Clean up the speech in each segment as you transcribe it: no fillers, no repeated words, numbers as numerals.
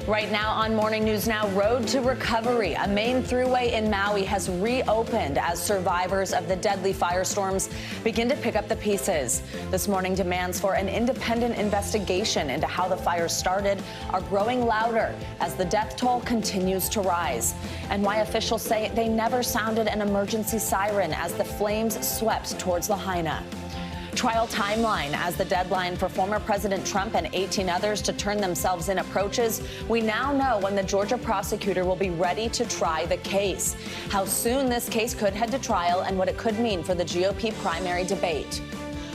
Right now on Morning News Now, road to recovery. A main thruway in Maui has reopened as survivors of the deadly firestorms begin to pick up the pieces. This morning, demands for an independent investigation into how the fire started are growing louder as the death toll continues to rise. And why officials say they never sounded an emergency siren as the flames swept towards Lahaina. Trial timeline as the deadline for former President Trump and 18 others to turn themselves in approaches. We now know when the Georgia prosecutor will be ready to try the case, how soon this case could head to trial, and what it could mean for the GOP primary debate.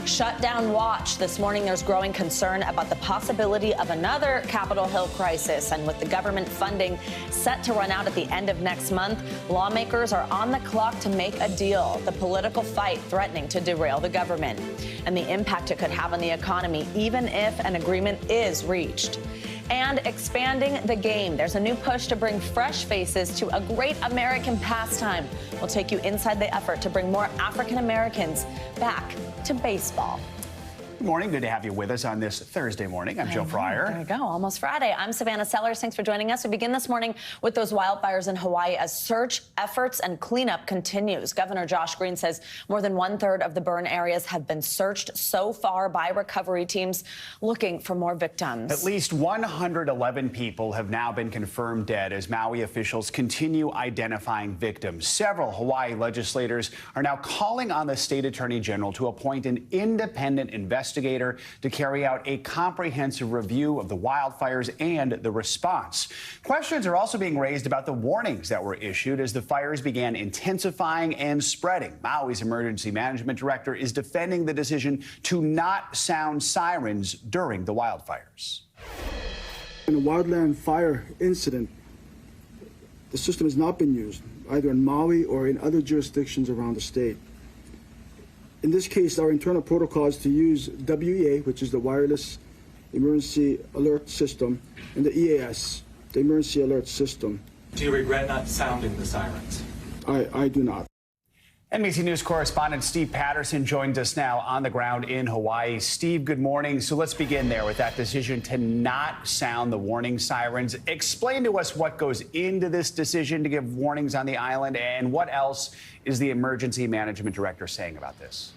Shutdown watch. This morning, there's growing concern about the possibility of another Capitol Hill crisis. And with the government funding set to run out at the end of next month, lawmakers are on the clock to make a deal. The political fight threatening to derail the government and the impact it could have on the economy, even if an agreement is reached. And expanding the game. There's a new push to bring fresh faces to a great American pastime. We'll take you inside the effort to bring more African Americans back to baseball. Good morning. Good to have you with us on this Thursday morning. I'm Joe Fryer. There you go. Almost Friday. I'm Savannah Sellers. Thanks for joining us. We begin this morning with those wildfires in Hawaii as search efforts and cleanup continues. Governor Josh Green says more than 1/3 of the burn areas have been searched so far by recovery teams looking for more victims. At least 111 people have now been confirmed dead as Maui officials continue identifying victims. Several Hawaii legislators are now calling on the state attorney general to appoint an independent investigator to carry out a comprehensive review of the wildfires and the response. Questions are also being raised about the warnings that were issued as the fires began intensifying and spreading. Maui's emergency management director is defending the decision to not sound sirens during the wildfires. In a wildland fire incident, the system has not been used either in Maui or in other jurisdictions around the state. In this case, our internal protocol is to use WEA, which is the Wireless Emergency Alert System, and the EAS, the Emergency Alert System. Do you regret not sounding the sirens? I do not. NBC News correspondent Steve Patterson joins us now on the ground in Hawaii. Steve, good morning. So let's begin there with that decision to not sound the warning sirens. Explain to us what goes into this decision to give warnings on the island, and what else is the emergency management director saying about this?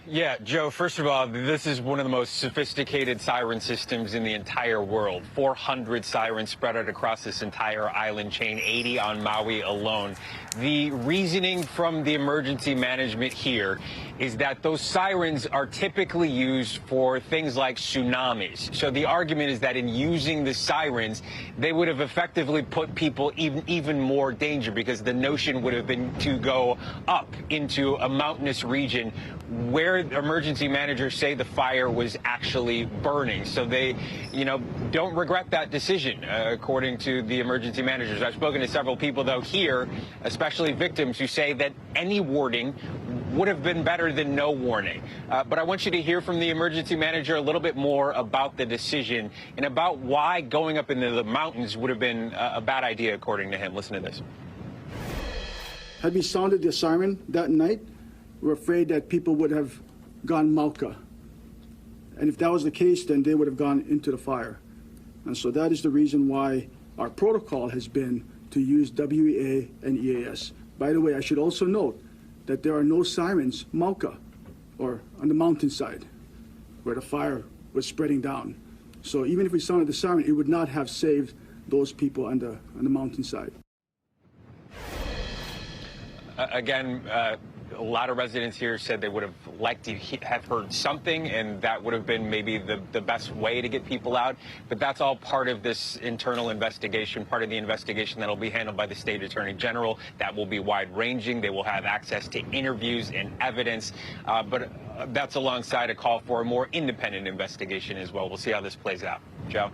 Yeah, Joe, first of all, this is one of the most sophisticated siren systems in the entire world. 400 sirens spread out across this entire island chain, 80 on Maui alone. The reasoning from the emergency management here is that those sirens are typically used for things like tsunamis. So the argument is that in using the sirens, they would have effectively put people even more danger, because the notion would have been to go up into a mountainous region where emergency managers say the fire was actually burning. So they, don't regret that decision, according to the emergency managers. I've spoken to several people, though, here, especially victims, who say that any warning would have been better than no warning. But I want you to hear from the emergency manager a little bit more about the decision and about why going up into the mountains would have been a bad idea, according to him. Listen to this. Had we sounded the siren that night, we're afraid that people would have gone Mauka. And if that was the case, then they would have gone into the fire. And so that is the reason why our protocol has been to use WEA and EAS. By the way, I should also note that there are no sirens Mauka, or on the mountainside where the fire was spreading down. So even if we sounded the siren, it would not have saved those people on the mountainside. Again, a lot of residents here said they would have liked to have heard something, and that would have been maybe the best way to get people out. But that's all part of this internal investigation, part of the investigation that will be handled by the state attorney general. That will be wide-ranging. They will have access to interviews and evidence. But that's alongside a call for a more independent investigation as well. We'll see how this plays out. Joe?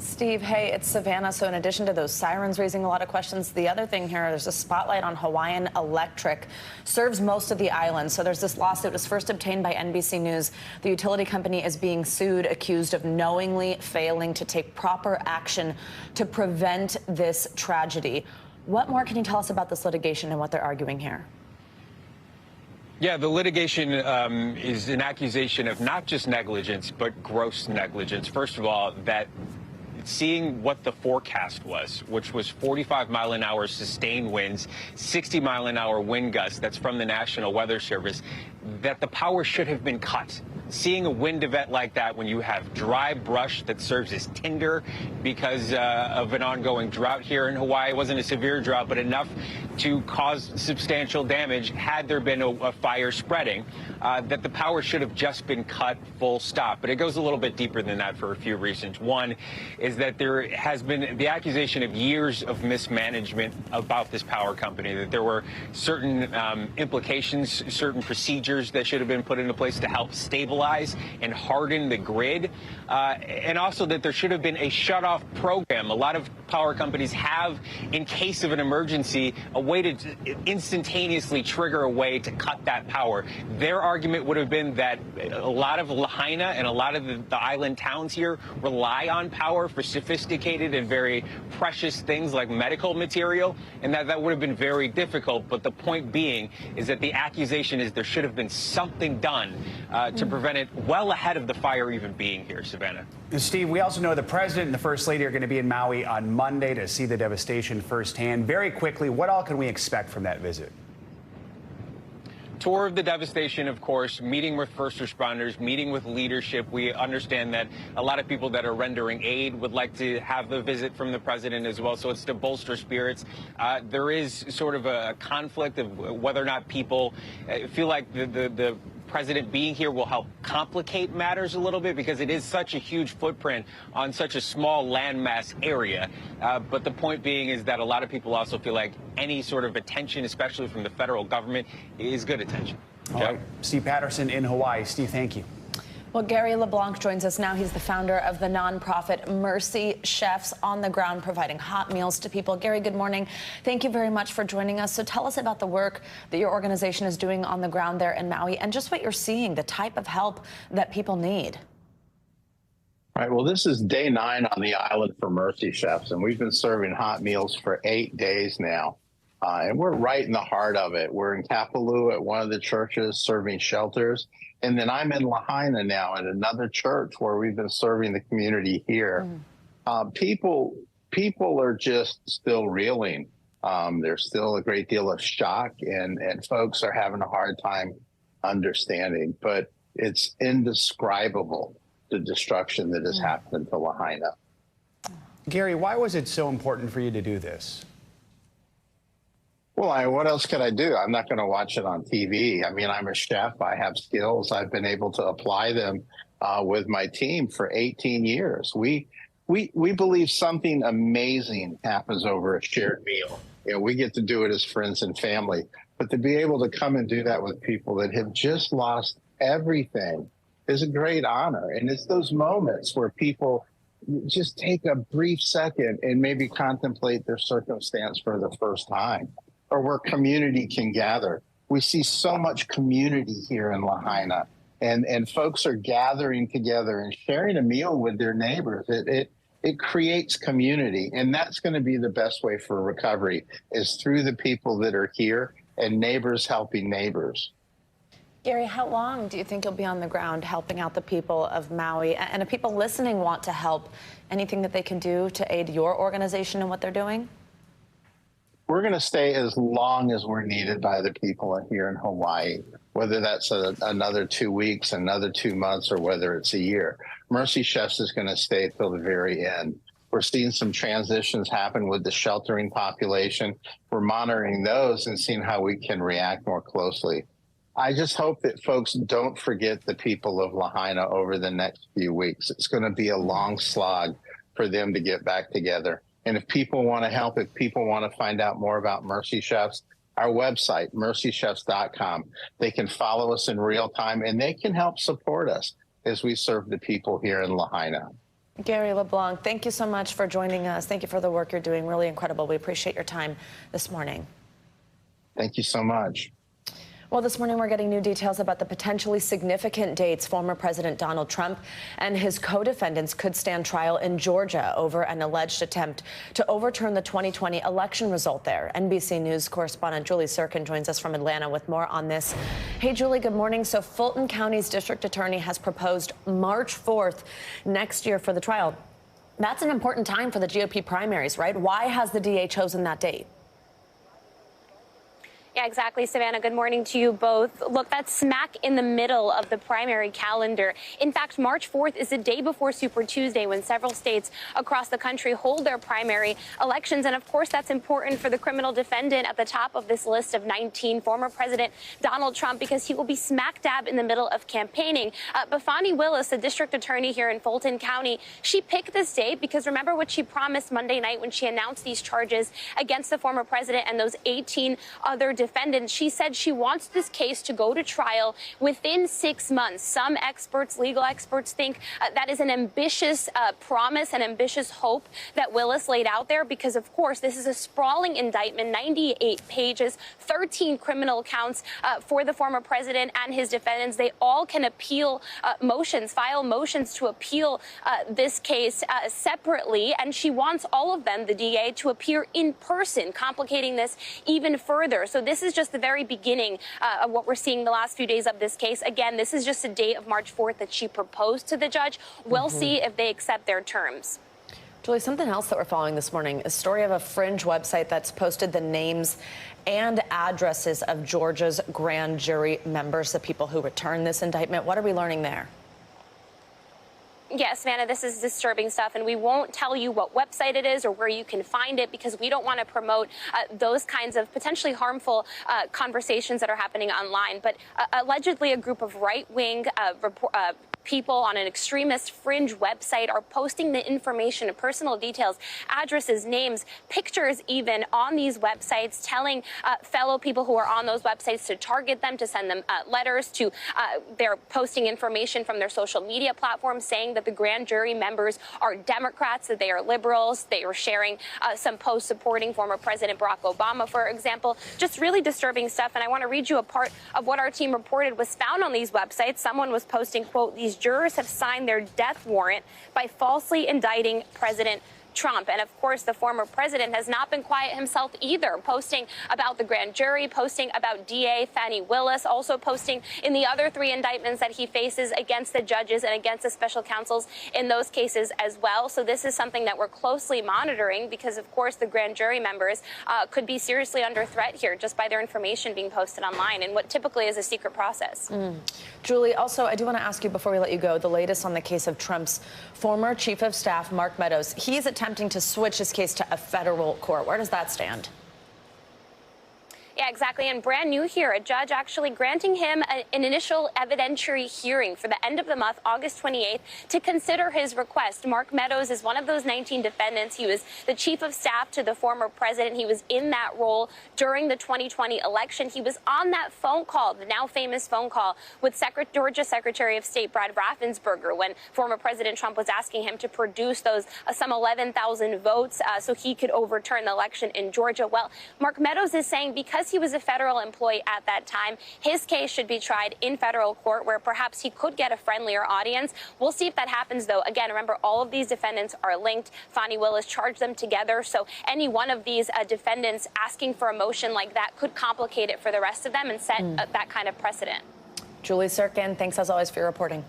Steve, hey, it's Savannah. So in addition to those sirens raising a lot of questions, the other thing here, there's a spotlight on Hawaiian Electric, serves most of the island. So there's this lawsuit. It was first obtained by NBC News. The utility company is being sued, accused of knowingly failing to take proper action to prevent this tragedy. What more can you tell us about this litigation and what they're arguing here? Yeah, the litigation is an accusation of not just negligence, but gross negligence. First of all, that seeing what the forecast was, which was 45-mile-an-hour sustained winds, 60-mile-an-hour wind gusts, that's from the National Weather Service, that the power should have been cut. Seeing a wind event like that when you have dry brush that serves as tinder because of an ongoing drought here in Hawaii. It wasn't a severe drought, but enough to cause substantial damage had there been a fire spreading, that the power should have just been cut full stop. But it goes a little bit deeper than that for a few reasons. One is that there has been the accusation of years of mismanagement about this power company, that there were certain implications, certain procedures that should have been put into place to help stabilize and harden the grid, and also that there should have been a shut-off program. A lot of power companies have, in case of an emergency, a way to instantaneously trigger a way to cut that power. Their argument would have been that a lot of Lahaina and a lot of the island towns here rely on power for sophisticated and very precious things like medical material, and that would have been very difficult. But the point being is that the accusation is there should have been something done to prevent it well ahead of the fire even being here, Savannah. Steve, we also know the president and the first lady are going to be in Maui on Monday to see the devastation firsthand. Very quickly, what all can we expect from that visit? Tour of the devastation, of course, meeting with first responders, meeting with leadership. We understand that a lot of people that are rendering aid would like to have the visit from the president as well, so it's to bolster spirits. There is sort of a conflict of whether or not people feel like the president being here will help complicate matters a little bit because it is such a huge footprint on such a small landmass area. But the point being is that a lot of people also feel like any sort of attention, especially from the federal government, is good attention. All right. Steve Patterson in Hawaii. Steve, thank you. Well, Gary LeBlanc joins us now. He's the founder of the nonprofit Mercy Chefs, on the ground providing hot meals to people. Gary, good morning. Thank you very much for joining us. So tell us about the work that your organization is doing on the ground there in Maui and just what you're seeing, the type of help that people need. All right, well, this is day 9 on the island for Mercy Chefs, and we've been serving hot meals for 8 days now. And we're right in the heart of it. We're in Kapalua at one of the churches serving shelters. And then I'm in Lahaina now at another church where we've been serving the community here. People are just still reeling. There's still a great deal of shock, and folks are having a hard time understanding. But it's indescribable, the destruction that has happened to Lahaina. Gary, why was it so important for you to do this? Well, what else could I do? I'm not going to watch it on TV. I mean, I'm a chef. I have skills. I've been able to apply them with my team for 18 years. We believe something amazing happens over a shared meal. You know, we get to do it as friends and family, but to be able to come and do that with people that have just lost everything is a great honor. And it's those moments where people just take a brief second and maybe contemplate their circumstance for the first time, or where community can gather. We see so much community here in Lahaina, and folks are gathering together and sharing a meal with their neighbors. It creates community, and that's going to be the best way for recovery, is through the people that are here and neighbors helping neighbors. Gary, how long do you think you'll be on the ground helping out the people of Maui? And if people listening want to help, anything that they can do to aid your organization and what they're doing? We're going to stay as long as we're needed by the people here in Hawaii, whether that's another 2 weeks, another 2 months, or whether it's a year. Mercy Chefs is going to stay till the very end. We're seeing some transitions happen with the sheltering population. We're monitoring those and seeing how we can react more closely. I just hope that folks don't forget the people of Lahaina over the next few weeks. It's going to be a long slog for them to get back together. And if people want to help, if people want to find out more about Mercy Chefs, our website, mercychefs.com, they can follow us in real time, and they can help support us as we serve the people here in Lahaina. Gary LeBlanc, thank you so much for joining us. Thank you for the work you're doing. Really incredible. We appreciate your time this morning. Thank you so much. Well, this morning we're getting new details about the potentially significant dates former President Donald Trump and his co-defendants could stand trial in Georgia over an alleged attempt to overturn the 2020 election result there. NBC News correspondent Julie Sirkin joins us from Atlanta with more on this. Hey, Julie, good morning. So Fulton County's district attorney has proposed March 4th next year for the trial. That's an important time for the GOP primaries, right? Why has the DA chosen that date? Yeah, exactly, Savannah. Good morning to you both. Look, that's smack in the middle of the primary calendar. In fact, March 4th is the day before Super Tuesday, when several states across the country hold their primary elections. And of course, that's important for the criminal defendant at the top of this list of 19, former President Donald Trump, because he will be smack dab in the middle of campaigning. But Fani Willis, the district attorney here in Fulton County, she picked this date because remember what she promised Monday night when she announced these charges against the former president and those 18 other defendants. She said she wants this case to go to trial within 6 months. Some experts, legal experts, think that is an ambitious promise, an ambitious hope that Willis laid out there because, of course, this is a sprawling indictment, 98 pages, 13 criminal counts for the former president and his defendants. They all can appeal motions, file motions to appeal this case separately, and she wants all of them, the DA, to appear in person, complicating this even further. So this is just the very beginning of what we're seeing the last few days of this case. Again, this is just a date of March 4th that she proposed to the judge. We'll see if they accept their terms. Julie, something else that we're following this morning, a story of a fringe website that's posted the names and addresses of Georgia's grand jury members, the people who returned this indictment. What are we learning there? Yes, Savannah, this is disturbing stuff, and we won't tell you what website it is or where you can find it because we don't want to promote those kinds of potentially harmful conversations that are happening online. But allegedly, a group of right-wing people on an extremist fringe website are posting the information, personal details, addresses, names, pictures even on these websites, telling fellow people who are on those websites to target them, to send them letters, they're posting information from their social media platforms saying that the grand jury members are Democrats, that they are liberals. They are sharing some posts supporting former President Barack Obama, for example. Just really disturbing stuff. And I want to read you a part of what our team reported was found on these websites. Someone was posting, quote, "These jurors have signed their death warrant by falsely indicting President Trump." And of course, the former president has not been quiet himself either, posting about the grand jury, posting about DA Fani Willis, also posting in the other 3 indictments that he faces against the judges and against the special counsels in those cases as well. So this is something that we're closely monitoring because, of course, the grand jury members could be seriously under threat here just by their information being posted online in what typically is a secret process. Julie, also, I do want to ask you before we let you go, the latest on the case of Trump's former chief of staff, Mark Meadows. He's attempting to switch his case to a federal court. Where does that stand? Yeah, exactly. And brand new here, a judge actually granting him an initial evidentiary hearing for the end of the month, August 28th, to consider his request. Mark Meadows is one of those 19 defendants. He was the chief of staff to the former president. He was in that role during the 2020 election. He was on that phone call, the now famous phone call, with Georgia Secretary of State Brad Raffensperger when former President Trump was asking him to produce those some 11,000 votes so he could overturn the election in Georgia. Well, Mark Meadows is saying because he was a federal employee at that time, his case should be tried in federal court where perhaps he could get a friendlier audience. We'll see if that happens, though. Again, remember, all of these defendants are linked. Fani Willis charged them together. So any one of these defendants asking for a motion like that could complicate it for the rest of them and set that kind of precedent. Julie Sirkin, thanks as always for your reporting.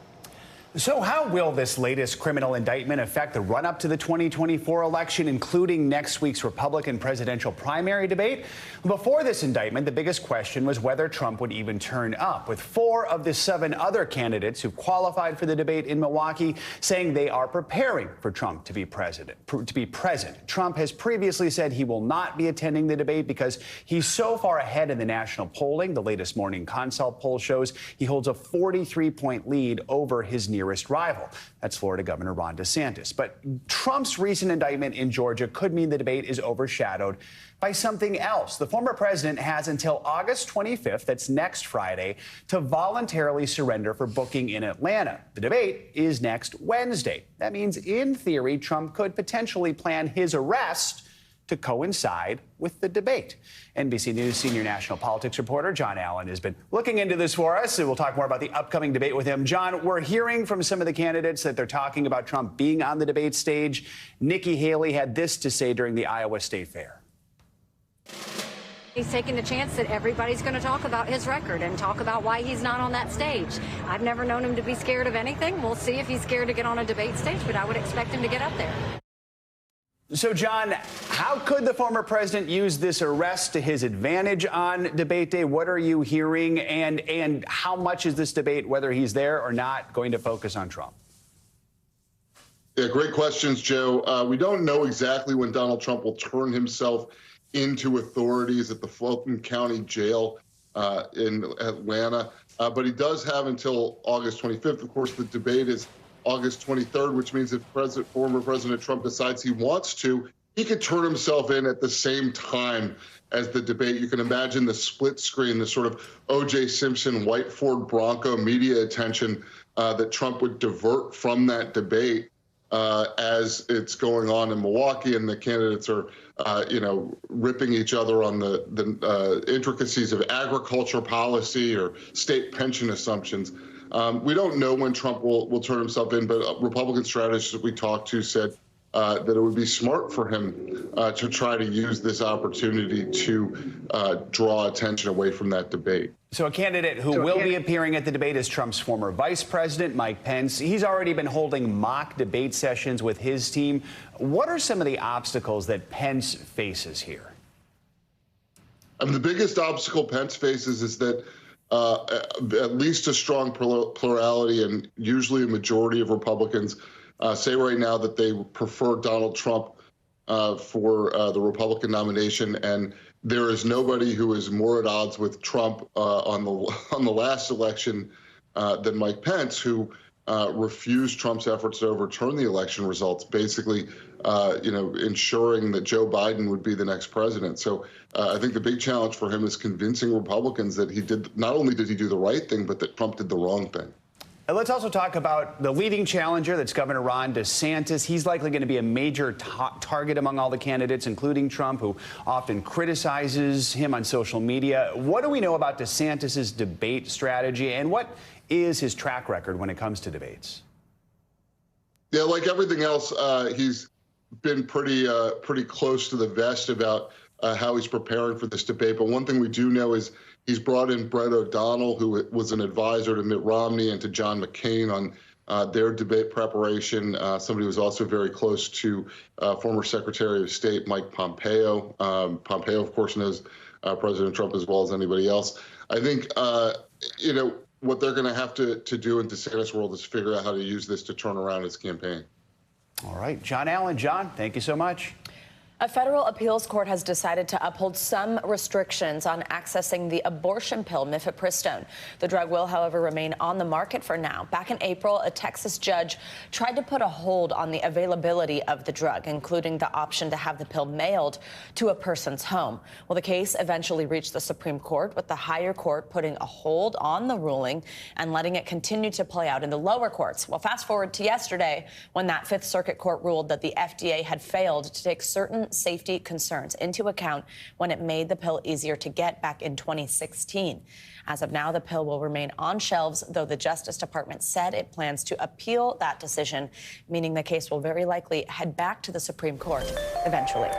So how will this latest criminal indictment affect the run-up to the 2024 election, including next week's Republican presidential primary debate? Before this indictment, the biggest question was whether Trump would even turn up, with 4 of the 7 other candidates who qualified for the debate in Milwaukee saying they are preparing for Trump to be present. Trump has previously said he will not be attending the debate because he's so far ahead in the national polling. The latest Morning Consult poll shows he holds a 43-point lead over his nearest rival. That's Florida Governor Ron DeSantis. But Trump's recent indictment in Georgia could mean the debate is overshadowed by something else. The former president has until August 25th, that's next Friday, to voluntarily surrender for booking in Atlanta. The debate is next Wednesday. That means, in theory, Trump could potentially plan his arrest to coincide with the debate. NBC News senior national politics reporter John Allen has been looking into this for us, and we'll talk more about the upcoming debate with him. John, we're hearing from some of the candidates that they're talking about Trump being on the debate stage. Nikki Haley had this to say during the Iowa State Fair. He's taking a chance that everybody's going to talk about his record and talk about why he's not on that stage. I've never known him to be scared of anything. We'll see if he's scared to get on a debate stage, but I would expect him to get up there. So, John, how could the former president use this arrest to his advantage on debate day? What are you hearing? And how much is this debate, whether he's there or not, going to focus on Trump? Yeah, great questions, Joe. We don't know exactly when Donald Trump will turn himself into authorities at the Fulton County jail in Atlanta. But he does have until August 25th. Of course, the debate is August 23rd, which means if former President Trump decides he wants to, he could turn himself in at the same time as the debate. You can imagine the split screen, the sort of O.J. Simpson, white Ford Bronco media attention that Trump would divert from that debate as it's going on in Milwaukee, and the candidates are, ripping each other on the intricacies of agriculture policy or state pension assumptions. We don't know when Trump will turn himself in, but Republican strategists that we talked to said that it would be smart for him to try to use this opportunity to draw attention away from that debate. So a candidate who will be appearing at the debate is Trump's former vice president, Mike Pence. He's already been holding mock debate sessions with his team. What are some of the obstacles that Pence faces here? The biggest obstacle Pence faces is that at least a strong plurality and usually a majority of Republicans say right now that they prefer Donald Trump for the Republican nomination, and there is nobody who is more at odds with Trump on the last election than Mike Pence, who refused Trump's efforts to overturn the election results, basically, ensuring that Joe Biden would be the next president. So I think the big challenge for him is convincing Republicans that not only did he do the right thing, but that Trump did the wrong thing. And let's also talk about the leading challenger, that's Governor Ron DeSantis. He's likely going to be a major target among all the candidates, including Trump, who often criticizes him on social media. What do we know about DeSantis's debate strategy, and what is his track record when it comes to debates? Yeah, like everything else, he's been pretty close to the vest about how he's preparing for this debate. But one thing we do know is he's brought in Brett O'Donnell, who was an advisor to Mitt Romney and to John McCain on their debate preparation. Somebody who was also very close to former Secretary of State Mike Pompeo. Pompeo, of course, knows President Trump as well as anybody else. I think, what they're going to have to do in DeSantis' world is figure out how to use this to turn around his campaign. All right. John Allen. John, thank you so much. A federal appeals court has decided to uphold some restrictions on accessing the abortion pill mifepristone. The drug will, however, remain on the market for now. Back in April, a Texas judge tried to put a hold on the availability of the drug, including the option to have the pill mailed to a person's home. Well, the case eventually reached the Supreme Court, with the higher court putting a hold on the ruling and letting it continue to play out in the lower courts. Well, fast forward to yesterday, when that Fifth Circuit Court ruled that the FDA had failed to take certain safety concerns into account when it made the pill easier to get back in 2016. As of now, the pill will remain on shelves, though the Justice Department said it plans to appeal that decision, meaning the case will very likely head back to the Supreme Court eventually.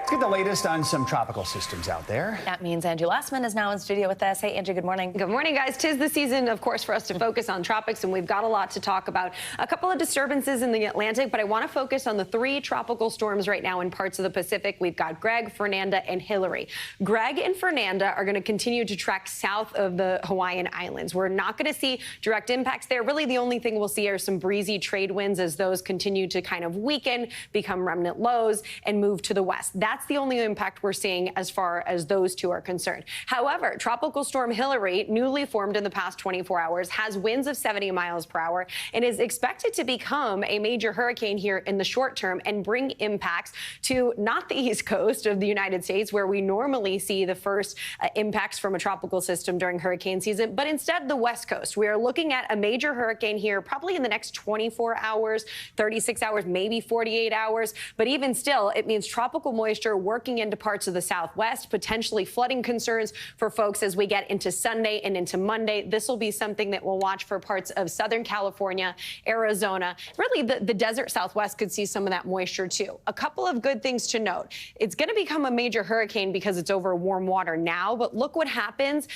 Let's get the latest on some tropical systems out there. That means Angie Lassman is now in studio with us. Hey, Angie, good morning. Good morning, guys. 'Tis the season, of course, for us to focus on tropics, and we've got a lot to talk about. A couple of disturbances in the Atlantic, but I want to focus on the 3 tropical storms right now in parts of the Pacific. We've got Greg, Fernanda, and Hillary. Greg and Fernanda are going to continue to track south of the Hawaiian Islands. We're not going to see direct impacts there. Really, the only thing we'll see are some breezy trade winds as those continue to kind of weaken, become remnant lows, and move to the west. That's the only impact we're seeing as far as those two are concerned. However, Tropical Storm Hillary, newly formed in the past 24 hours, has winds of 70 miles per hour and is expected to become a major hurricane here in the short term and bring impacts to not the east coast of the United States, where we normally see the first impacts from a tropical system during hurricane season, but instead the west coast. We are looking at a major hurricane here probably in the next 24 hours, 36 hours, maybe 48 hours. But even still, it means tropical moisture moisture working into parts of the Southwest, potentially flooding concerns for folks as we get into Sunday and into Monday. This will be something that we'll watch for parts of Southern California, Arizona. Really, the desert Southwest could see some of that moisture, too. A couple of good things to note. It's going to become a major hurricane because it's over warm water now, but look what happens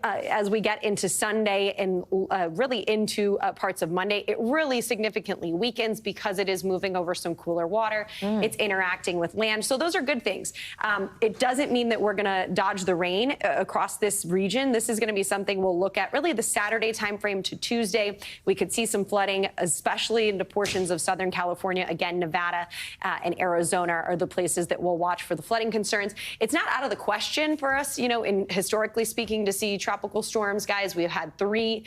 as we get into Sunday and really into parts of Monday. It really significantly weakens because it is moving over some cooler water. It's interacting with land. So those are good things. It doesn't mean that we're going to dodge the rain across this region. This is going to be something we'll look at really the Saturday timeframe to Tuesday. We could see some flooding, especially into portions of Southern California. Again, Nevada and Arizona are the places that we'll watch for the flooding concerns. It's not out of the question for us, you know, in historically speaking, to see tropical storms, guys. We've had 3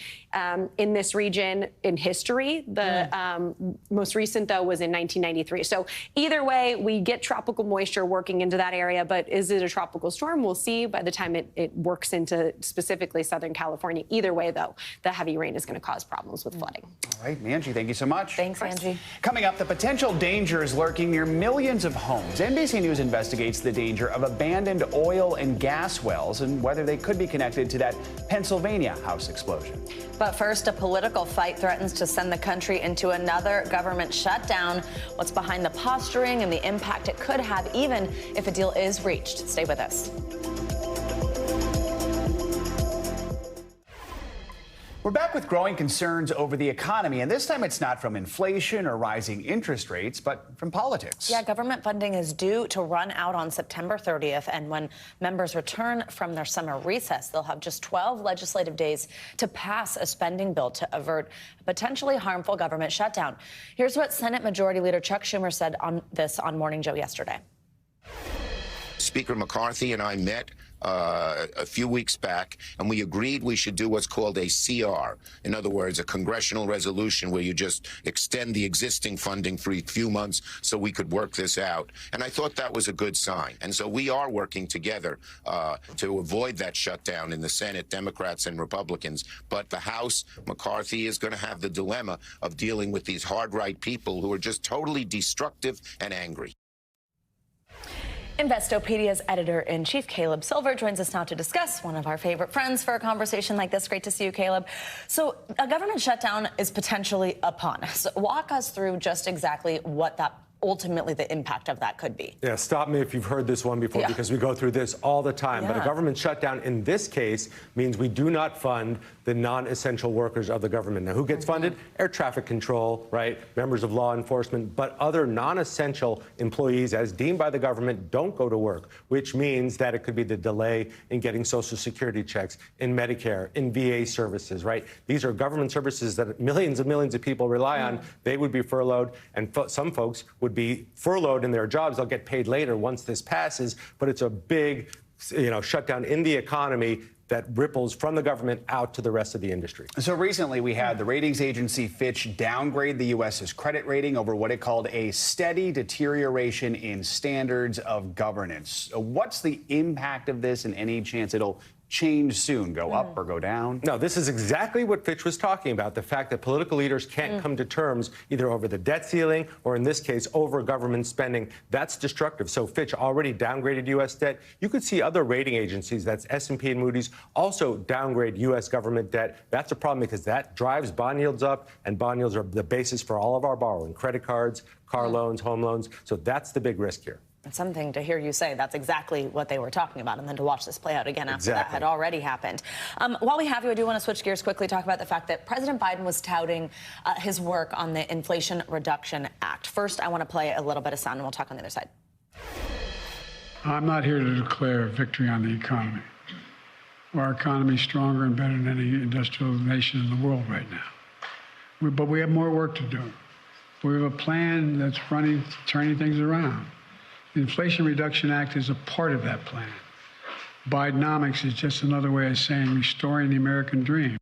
in this region in history. The most recent, though, was in 1993. So either way, we get tropical moisture working into that area. But is it a tropical storm? We'll see by the time it works into specifically Southern California. Either way, though, the heavy rain is going to cause problems with flooding. All right, Angie, thank you so much. Thanks, Angie. Coming up, the potential dangers lurking near millions of homes. NBC News investigates the danger of abandoned oil and gas wells and whether they could be connected to that Pennsylvania house explosion. But first, a political fight threatens to send the country into another government shutdown. What's behind the posturing and the impact it could have, even if a deal is reached? Stay with us. We're back with growing concerns over the economy, and this time it's not from inflation or rising interest rates, but from politics. Yeah, government funding is due to run out on September 30th, and when members return from their summer recess, they'll have just 12 legislative days to pass a spending bill to avert a potentially harmful government shutdown. Here's what Senate Majority Leader Chuck Schumer said on this on Morning Joe yesterday. Speaker McCarthy and I met a few weeks back, and we agreed we should do what's called a CR. In other words, a congressional resolution where you just extend the existing funding for a few months so we could work this out. And I thought that was a good sign. And so we are working together to avoid that shutdown in the Senate, Democrats and Republicans. But the House, McCarthy is going to have the dilemma of dealing with these hard-right people who are just totally destructive and angry. Investopedia's editor-in-chief, Caleb Silver, joins us now to discuss, one of our favorite friends, for a conversation like this. Great to see you, Caleb. So a government shutdown is potentially upon us. Walk us through just exactly what that ultimately the impact of that could be. Yeah, stop me if you've heard this one before, because we go through this all the time. But a government shutdown in this case means we do not fund the non-essential workers of the government. Now, who gets funded? Air traffic control, right? Members of law enforcement, but other non-essential employees, as deemed by the government, don't go to work, which means that it could be the delay in getting Social Security checks, in Medicare, in VA services, right? These are government services that millions of people rely on. They would be furloughed, and some folks would be furloughed in their jobs. They'll get paid later once this passes, but it's a big, shutdown in the economy that ripples from the government out to the rest of the industry. So recently we had the ratings agency Fitch downgrade the U.S.'s credit rating over what it called a steady deterioration in standards of governance. What's the impact of this, and any chance it'll change soon, go up or go down? No, this is exactly what Fitch was talking about, the fact that political leaders can't come to terms either over the debt ceiling or, in this case, over government spending. That's destructive. So Fitch already downgraded U.S. debt. You could see other rating agencies, that's S&P and Moody's, also downgrade U.S. government debt. That's a problem because that drives bond yields up, and bond yields are the basis for all of our borrowing, credit cards, car loans, home loans. So that's the big risk here. It's something to hear you say that's exactly what they were talking about, and then to watch this play out again after that had already happened. While we have you, I do want to switch gears quickly, talk about the fact that President Biden was touting his work on the Inflation Reduction Act. First, I want to play a little bit of sound, and we'll talk on the other side. I'm not here to declare victory on the economy. Our economy is stronger and better than any industrial nation in the world right now. But we have more work to do. We have a plan that's turning things around. The Inflation Reduction Act is a part of that plan. Bidenomics is just another way of saying restoring the American dream.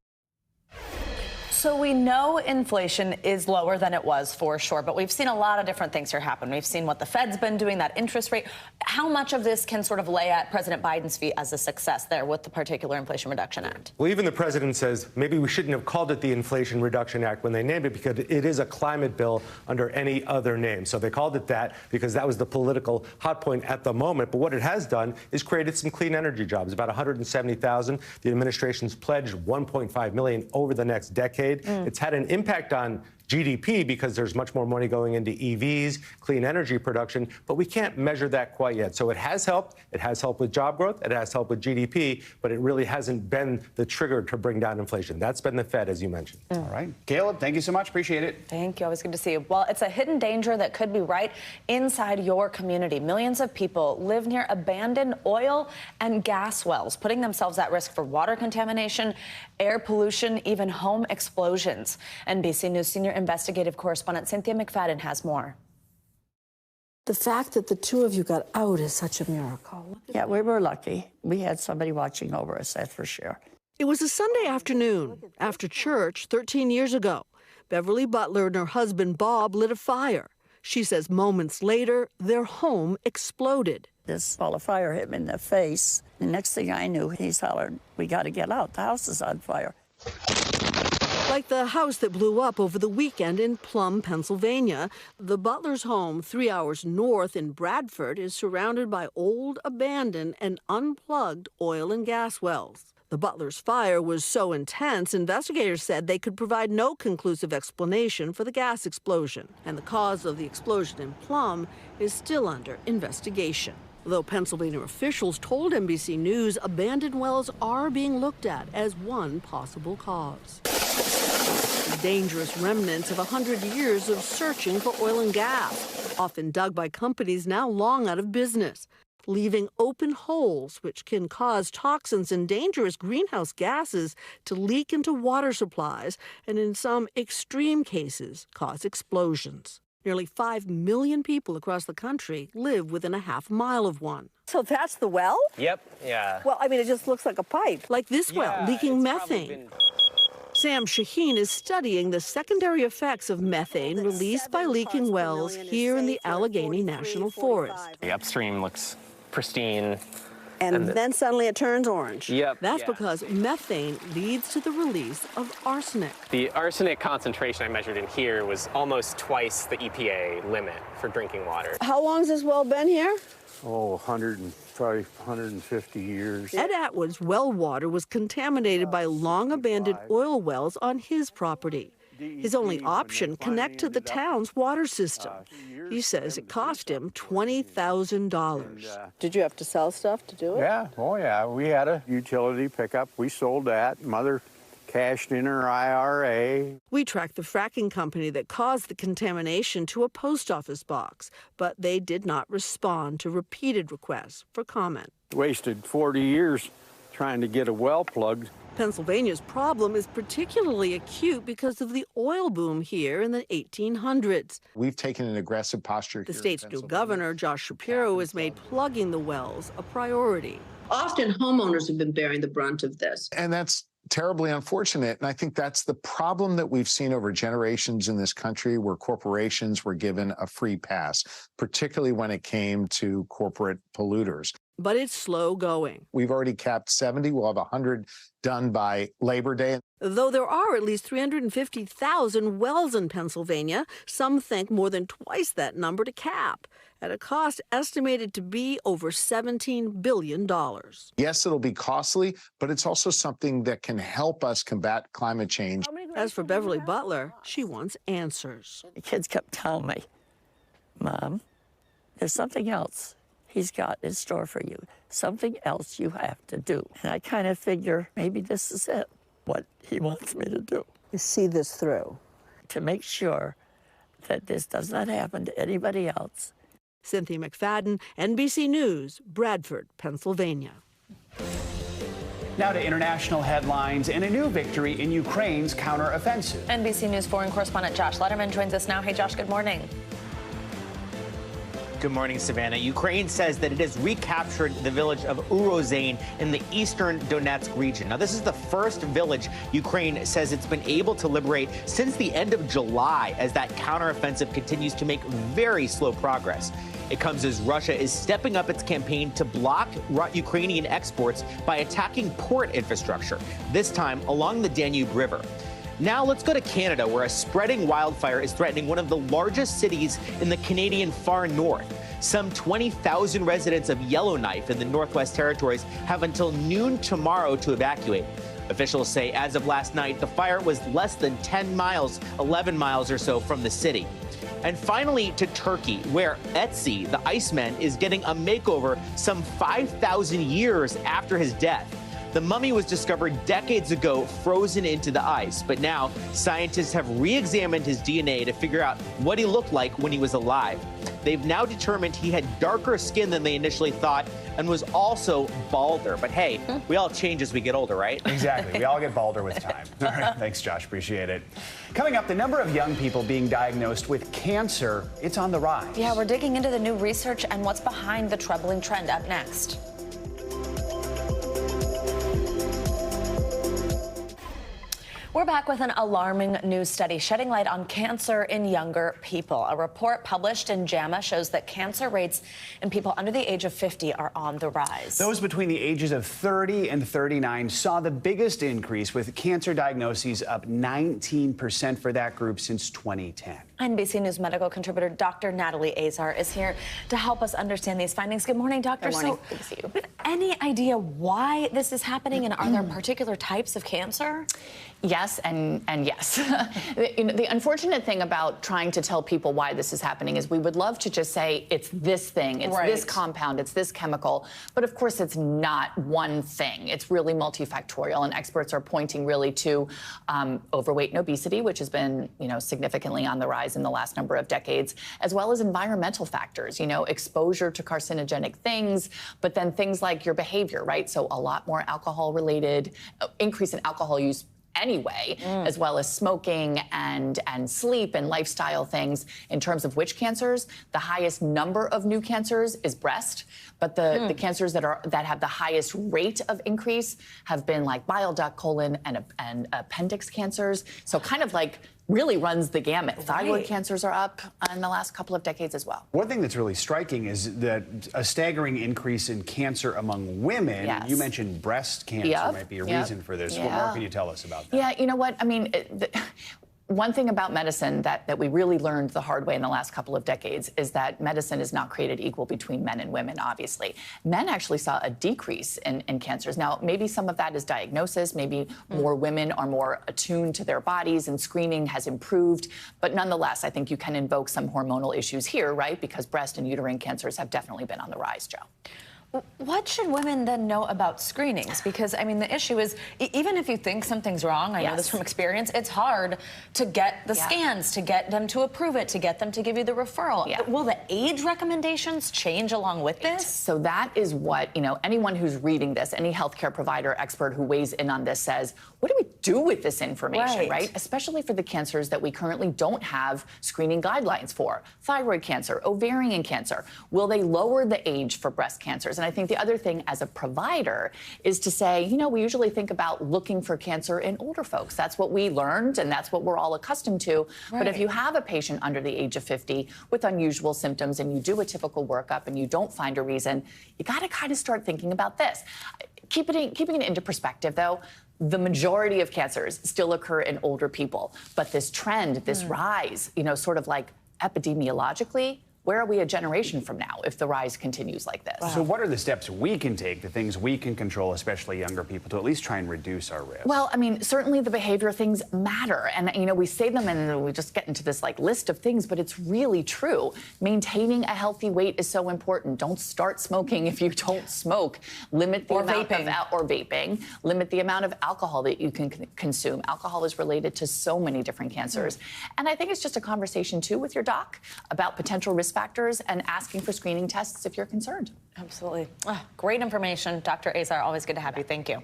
So we know inflation is lower than it was for sure, but we've seen a lot of different things here happen. We've seen what the Fed's been doing, that interest rate. How much of this can sort of lay at President Biden's feet as a success there with the particular Inflation Reduction Act? Well, even the president says maybe we shouldn't have called it the Inflation Reduction Act when they named it, because it is a climate bill under any other name. So they called it that because that was the political hot point at the moment. But what it has done is created some clean energy jobs, about 170,000. The administration's pledged 1.5 million over the next decade. It's had an impact on GDP because there's much more money going into EVs, clean energy production, but we can't measure that quite yet. So it has helped. It has helped with job growth. It has helped with GDP, but it really hasn't been the trigger to bring down inflation. That's been the Fed, as you mentioned. All right. Caleb, thank you so much. Appreciate it. Thank you. Always good to see you. Well, it's a hidden danger that could be right inside your community. Millions of people live near abandoned oil and gas wells, putting themselves at risk for water contamination, air pollution, even home explosions. NBC News senior investigative correspondent Cynthia McFadden has more. The fact that the two of you got out is such a miracle. Yeah, we were lucky. We had somebody watching over us, that's for sure. It was a Sunday afternoon after church 13 years ago. Beverly Butler and her husband Bob lit a fire. She says moments later, their home exploded. This ball of fire hit me in the face. The next thing I knew, he's hollering, "We got to get out. The house is on fire." Like the house that blew up over the weekend in Plum, Pennsylvania, the Butler's home 3 hours north in Bradford is surrounded by old, abandoned, and unplugged oil and gas wells. The Butler's fire was so intense, investigators said they could provide no conclusive explanation for the gas explosion. And the cause of the explosion in Plum is still under investigation. Though Pennsylvania officials told NBC News abandoned wells are being looked at as one possible cause. Dangerous remnants of 100 years of searching for oil and gas, often dug by companies now long out of business, leaving open holes which can cause toxins and dangerous greenhouse gases to leak into water supplies and, in some extreme cases, cause explosions. Nearly 5 million people across the country live within a half-mile of one. So that's the well? Yep, yeah. Well, I mean, it just looks like a pipe. Like this well, leaking methane. Sam Shaheen is studying the secondary effects of methane released by leaking wells here in the Allegheny National Forest. The upstream looks pristine. And then suddenly it turns orange. Yep. That's because methane leads to the release of arsenic. The arsenic concentration I measured in here was almost twice the EPA limit for drinking water. How long has this well been here? Oh, 150 years. Ed Atwood's well water was contaminated by long-abandoned oil wells on his property. His only option, connect to the town's water system. He says it cost him $20,000. Did you have to sell stuff to do it? Yeah, oh yeah. We had a utility pickup. We sold that. Mother cashed in her IRA. We tracked the fracking company that caused the contamination to a post office box, but they did not respond to repeated requests for comment. Wasted 40 years trying to get a well plugged. Pennsylvania's problem is particularly acute because of the oil boom here in the 1800s. We've taken an aggressive posture. The state's new governor, Josh Shapiro, has made plugging the wells a priority. Often homeowners have been bearing the brunt of this. And that's terribly unfortunate. And I think that's the problem that we've seen over generations in this country, where corporations were given a free pass, particularly when it came to corporate polluters. But it's slow going. We've already capped 70. We'll have 100 done by Labor Day. Though there are at least 350,000 wells in Pennsylvania, some think more than twice that number to cap, at a cost estimated to be over $17 billion. Yes, it'll be costly, but it's also something that can help us combat climate change. As for Beverly Butler, she wants answers. The kids kept telling me, Mom, there's something else He's got in store for you, something else you have to do. And I kind of figure maybe this is it, what he wants me to do. You see this through. To make sure that this does not happen to anybody else. Cynthia McFadden, NBC News, Bradford, Pennsylvania. Now to international headlines and a new victory in Ukraine's counteroffensive. NBC News foreign correspondent Josh Letterman joins us now. Hey, Josh, good morning. Good morning, Savannah. Ukraine says that it has recaptured the village of Urozhain in the eastern Donetsk region. Now, this is the first village Ukraine says it's been able to liberate since the end of July, as that counteroffensive continues to make very slow progress. It comes as Russia is stepping up its campaign to block Ukrainian exports by attacking port infrastructure, this time along the Danube River. Now let's go to Canada, where a spreading wildfire is threatening one of the largest cities in the Canadian far north. Some 20,000 residents of Yellowknife in the Northwest Territories have until noon tomorrow to evacuate. Officials say as of last night, the fire was less than 10 miles, 11 miles or so from the city. And finally to Turkey, where Ötzi, the Iceman, is getting a makeover some 5,000 years after his death. The mummy was discovered decades ago, frozen into the ice. But now scientists have re-examined his DNA to figure out what he looked like when he was alive. They've now determined he had darker skin than they initially thought and was also balder. But hey, we all change as we get older, right? Exactly. We all get balder with time. All right. Thanks, Josh. Appreciate it. Coming up, the number of young people being diagnosed with cancer, it's on the rise. Yeah, we're digging into the new research and what's behind the troubling trend up next. We're back with an alarming new study shedding light on cancer in younger people. A report published in JAMA shows that cancer rates in people under the age of 50 are on the rise. Those between the ages of 30 and 39 saw the biggest increase, with cancer diagnoses up 19% for that group since 2010. NBC News medical contributor Dr. Natalie Azar is here to help us understand these findings. Good morning, doctor. Good morning. Good to see you. Any idea why this is happening, and are there particular types of cancer? Yes, and yes. The unfortunate thing about trying to tell people why this is happening is we would love to just say it's this thing, it's this compound, it's this chemical. But of course, it's not one thing. It's really multifactorial, and experts are pointing really to overweight and obesity, which has been, significantly on the rise in the last number of decades, as well as environmental factors, exposure to carcinogenic things, but then things like your behavior, right? So a lot more alcohol-related, increase in alcohol use anyway, as well as smoking and sleep and lifestyle things. In terms of which cancers, the highest number of new cancers is breast, but the cancers that have the highest rate of increase have been like bile duct, colon, and appendix cancers. So kind of like really runs the gamut. Thyroid cancers are up in the last couple of decades as well. One thing that's really striking is that a staggering increase in cancer among women. Yes. You mentioned breast cancer might be a reason for this. What more can you tell us about that? Yeah, you know what? I mean, one thing about medicine that we really learned the hard way in the last couple of decades is that medicine is not created equal between men and women, obviously. Men actually saw a decrease in cancers. Now, maybe some of that is diagnosis. Maybe more women are more attuned to their bodies and screening has improved. But nonetheless, I think you can invoke some hormonal issues here, right? Because breast and uterine cancers have definitely been on the rise, Joe. What should women then know about screenings? Because, I mean, the issue is, even if you think something's wrong, I know this from experience, it's hard to get the scans, to get them to approve it, to get them to give you the referral. Will the age recommendations change along with this? So that is what, anyone who's reading this, any healthcare provider, expert who weighs in on this says, what do we do with this information, right? Especially for the cancers that we currently don't have screening guidelines for. Thyroid cancer, ovarian cancer. Will they lower the age for breast cancers? And I think the other thing as a provider is to say, we usually think about looking for cancer in older folks. That's what we learned, and that's what we're all accustomed to. But if you have a patient under the age of 50 with unusual symptoms and you do a typical workup and you don't find a reason, you got to kind of start thinking about this. Keeping it into perspective, though, the majority of cancers still occur in older people. But this trend, this rise, sort of like epidemiologically, where are we a generation from now if the rise continues like this? So what are the steps we can take, the things we can control, especially younger people, to at least try and reduce our risk? Well, I mean, certainly the behavior things matter. And, we say them and we just get into this list of things, but it's really true. Maintaining a healthy weight is so important. Don't start smoking if you don't smoke. Limit the amount of vaping. Limit the amount of alcohol that you can consume. Alcohol is related to so many different cancers. And I think it's just a conversation, too, with your doc about potential risk factors and asking for screening tests if you're concerned. Absolutely. Great information. Dr. Azar, always good to have you. Thank you.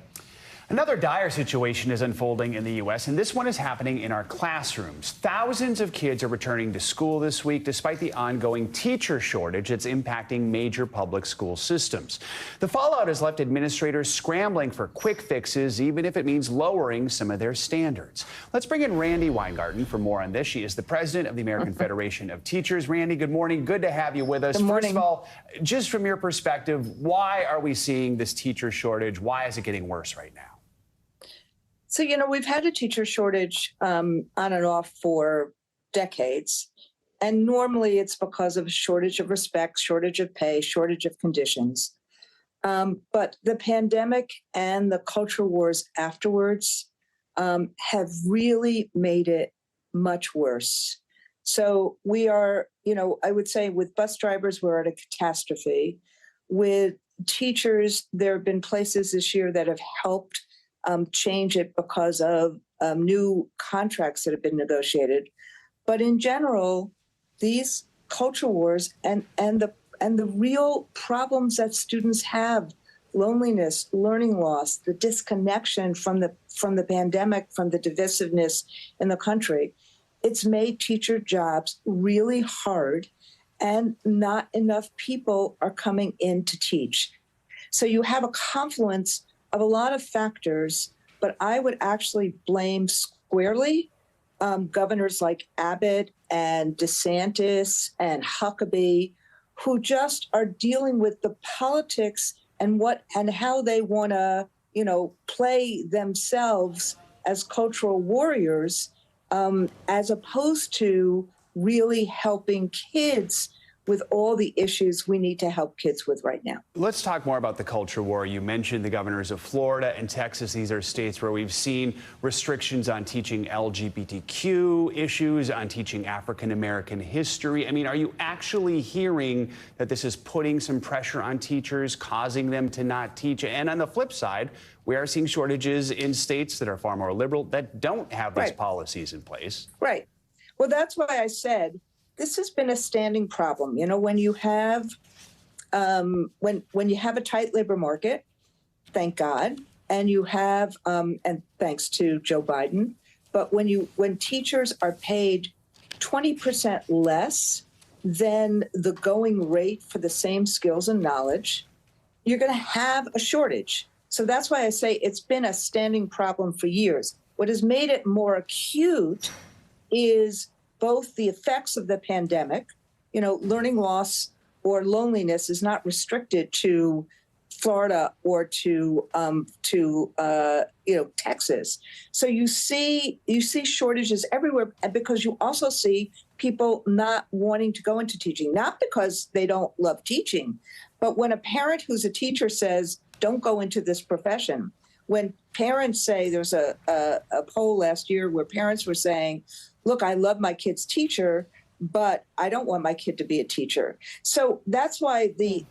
Another dire situation is unfolding in the U.S., and this one is happening in our classrooms. Thousands of kids are returning to school this week despite the ongoing teacher shortage that's impacting major public school systems. The fallout has left administrators scrambling for quick fixes, even if it means lowering some of their standards. Let's bring in Randy Weingarten for more on this. She is the president of the American Federation of Teachers. Randy, good morning. Good to have you with us. Good morning. First of all, just from your perspective, why are we seeing this teacher shortage? Why is it getting worse right now? So, we've had a teacher shortage on and off for decades. And normally it's because of a shortage of respect, shortage of pay, shortage of conditions. But the pandemic and the culture wars afterwards have really made it much worse. So we are, I would say with bus drivers, we're at a catastrophe. With teachers, there have been places this year that have helped change it because of new contracts that have been negotiated. But in general, these culture wars and the real problems that students have, loneliness, learning loss, the disconnection from the pandemic, from the divisiveness in the country, it's made teacher jobs really hard, and not enough people are coming in to teach. So you have a confluence of a lot of factors, but I would actually blame squarely governors like Abbott and DeSantis and Huckabee, who just are dealing with the politics and how they want to, play themselves as cultural warriors, as opposed to really helping kids with all the issues we need to help kids with right now. Let's talk more about the culture war. You mentioned the governors of Florida and Texas. These are states where we've seen restrictions on teaching LGBTQ issues, on teaching African-American history. I mean, are you actually hearing that this is putting some pressure on teachers, causing them to not teach? And on the flip side, we are seeing shortages in states that are far more liberal that don't have these policies in place. Right. Well, that's why I said this has been a standing problem. When you have when you have a tight labor market, thank God, and you have and thanks to Joe Biden, but when teachers are paid 20% less than the going rate for the same skills and knowledge, you're going to have a shortage. So that's why I say it's been a standing problem for years. What has made it more acute is both the effects of the pandemic, learning loss or loneliness is not restricted to Florida or to Texas. So you see shortages everywhere, because you also see people not wanting to go into teaching, not because they don't love teaching, but when a parent who's a teacher says, don't go into this profession, when parents say, there's a poll last year where parents were saying, look, I love my kid's teacher, but I don't want my kid to be a teacher. So that's why the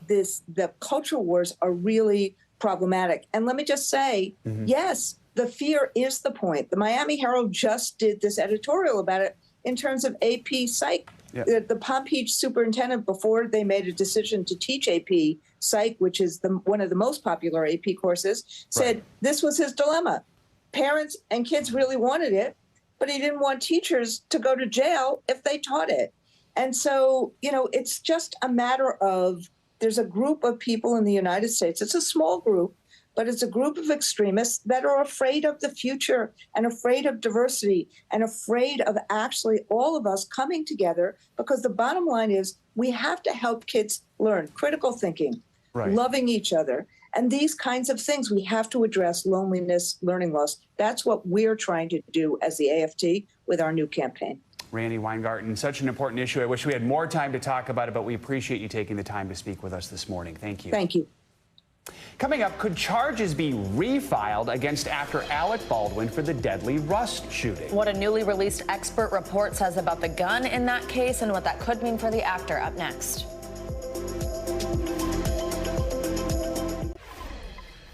culture wars are really problematic. And let me just say, yes, the fear is the point. The Miami Herald just did this editorial about it in terms of AP Psych. Yeah. The Palm Beach superintendent, before they made a decision to teach AP Psych, which is one of the most popular AP courses, said this was his dilemma. Parents and kids really wanted it, but he didn't want teachers to go to jail if they taught it. And so, it's just a matter of, there's a group of people in the United States, it's a small group, but it's a group of extremists that are afraid of the future and afraid of diversity and afraid of actually all of us coming together, because the bottom line is we have to help kids learn critical thinking, loving each other. And these kinds of things, we have to address loneliness, learning loss. That's what we're trying to do as the AFT with our new campaign. Randy Weingarten, such an important issue. I wish we had more time to talk about it, but we appreciate you taking the time to speak with us this morning. Thank you. Thank you. Coming up, could charges be refiled against actor Alec Baldwin for the deadly Rust shooting? What a newly released expert report says about the gun in that case and what that could mean for the actor. Up next.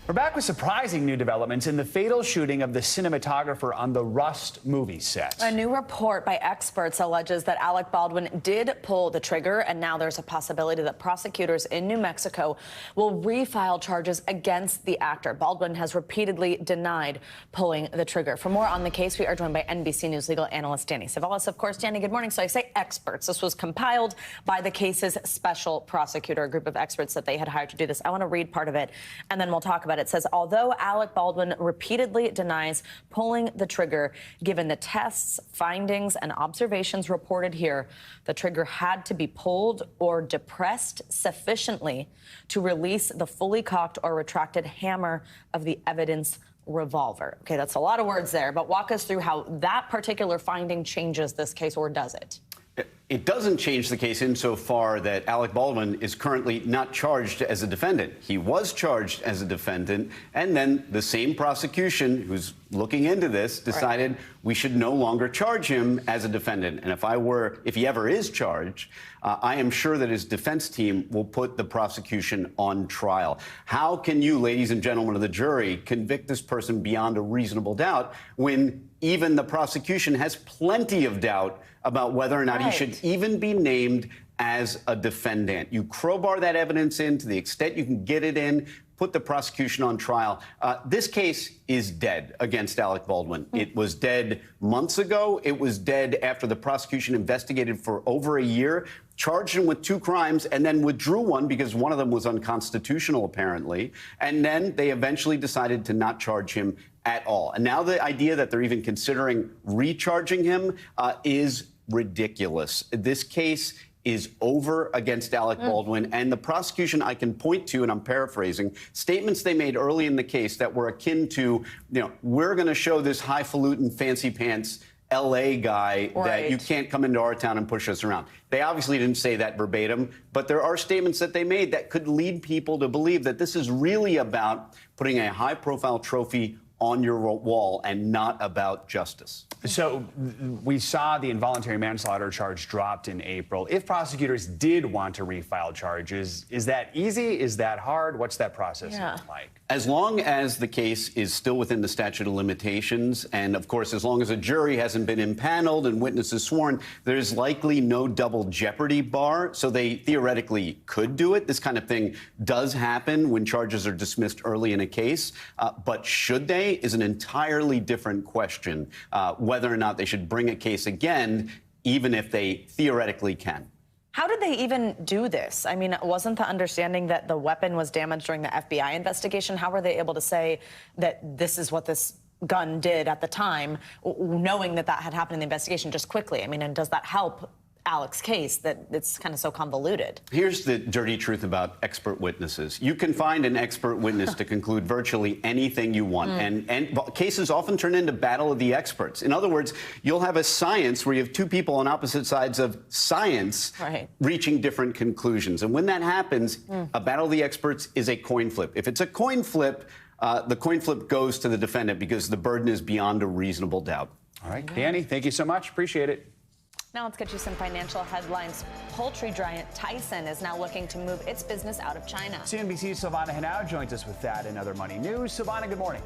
We're back with surprising new developments in the fatal shooting of the cinematographer on the Rust movie set. A new report by experts alleges that Alec Baldwin did pull the trigger, and now there's a possibility that prosecutors in New Mexico will refile charges against the actor. Baldwin has repeatedly denied pulling the trigger. For more on the case, we are joined by NBC News legal analyst Danny Savalas. Of course, Danny, good morning. So I say experts. This was compiled by the case's special prosecutor, a group of experts that they had hired to do this. I want to read part of it, and then we'll talk about it. It says, although Alec Baldwin repeatedly denies pulling the trigger, given the tests, findings, and observations reported here, the trigger had to be pulled or depressed sufficiently to release the fully cocked or retracted hammer of the evidence revolver. Okay, that's a lot of words there, but walk us through how that particular finding changes this case, or does it? It doesn't change the case insofar that Alec Baldwin is currently not charged as a defendant. He was charged as a defendant, and then the same prosecution who's looking into this decided we should no longer charge him as a defendant. And if he ever is charged, I am sure that his defense team will put the prosecution on trial. How can you, ladies and gentlemen of the jury, convict this person beyond a reasonable doubt when even the prosecution has plenty of doubt about whether or not he should even be named as a defendant? You crowbar that evidence in to the extent you can get it in, put the prosecution on trial. This case is dead against Alec Baldwin. It was dead months ago. It was dead after the prosecution investigated for over a year, charged him with 2 crimes, and then withdrew one because one of them was unconstitutional, apparently. And then they eventually decided to not charge him at all. And now the idea that they're even considering recharging him is ridiculous. This case is over against Alec Baldwin, and the prosecution I can point to, and I'm paraphrasing, statements they made early in the case that were akin to, we're going to show this highfalutin, fancy pants L.A. guy that you can't come into our town and push us around. They obviously didn't say that verbatim, but there are statements that they made that could lead people to believe that this is really about putting a high-profile trophy on your wall and not about justice. So we saw the involuntary manslaughter charge dropped in April. If prosecutors did want to refile charges, is that easy? Is that hard? What's that process look like? As long as the case is still within the statute of limitations, and of course, as long as a jury hasn't been impaneled and witnesses sworn, there's likely no double jeopardy bar, so they theoretically could do it. This kind of thing does happen when charges are dismissed early in a case, but should they is an entirely different question, whether or not they should bring a case again, even if they theoretically can. How did they even do this? I mean, wasn't the understanding that the weapon was damaged during the FBI investigation? How were they able to say that this is what this gun did at the time, knowing that that had happened in the investigation just quickly? I mean, and does that help Alec's case that it's kind of so convoluted? Here's the dirty truth about expert witnesses. You can find an expert witness to conclude virtually anything you want. And cases often turn into battle of the experts. In other words, you'll have a science where you have 2 people on opposite sides of science reaching different conclusions. And when that happens, a battle of the experts is a coin flip. If it's a coin flip, the coin flip goes to the defendant because the burden is beyond a reasonable doubt. All right, Danny, thank you so much. Appreciate it. Now let's get you some financial headlines. Poultry giant Tyson is now looking to move its business out of China. CNBC's Silvana Henao joins us with that and other money news. Silvana, good morning.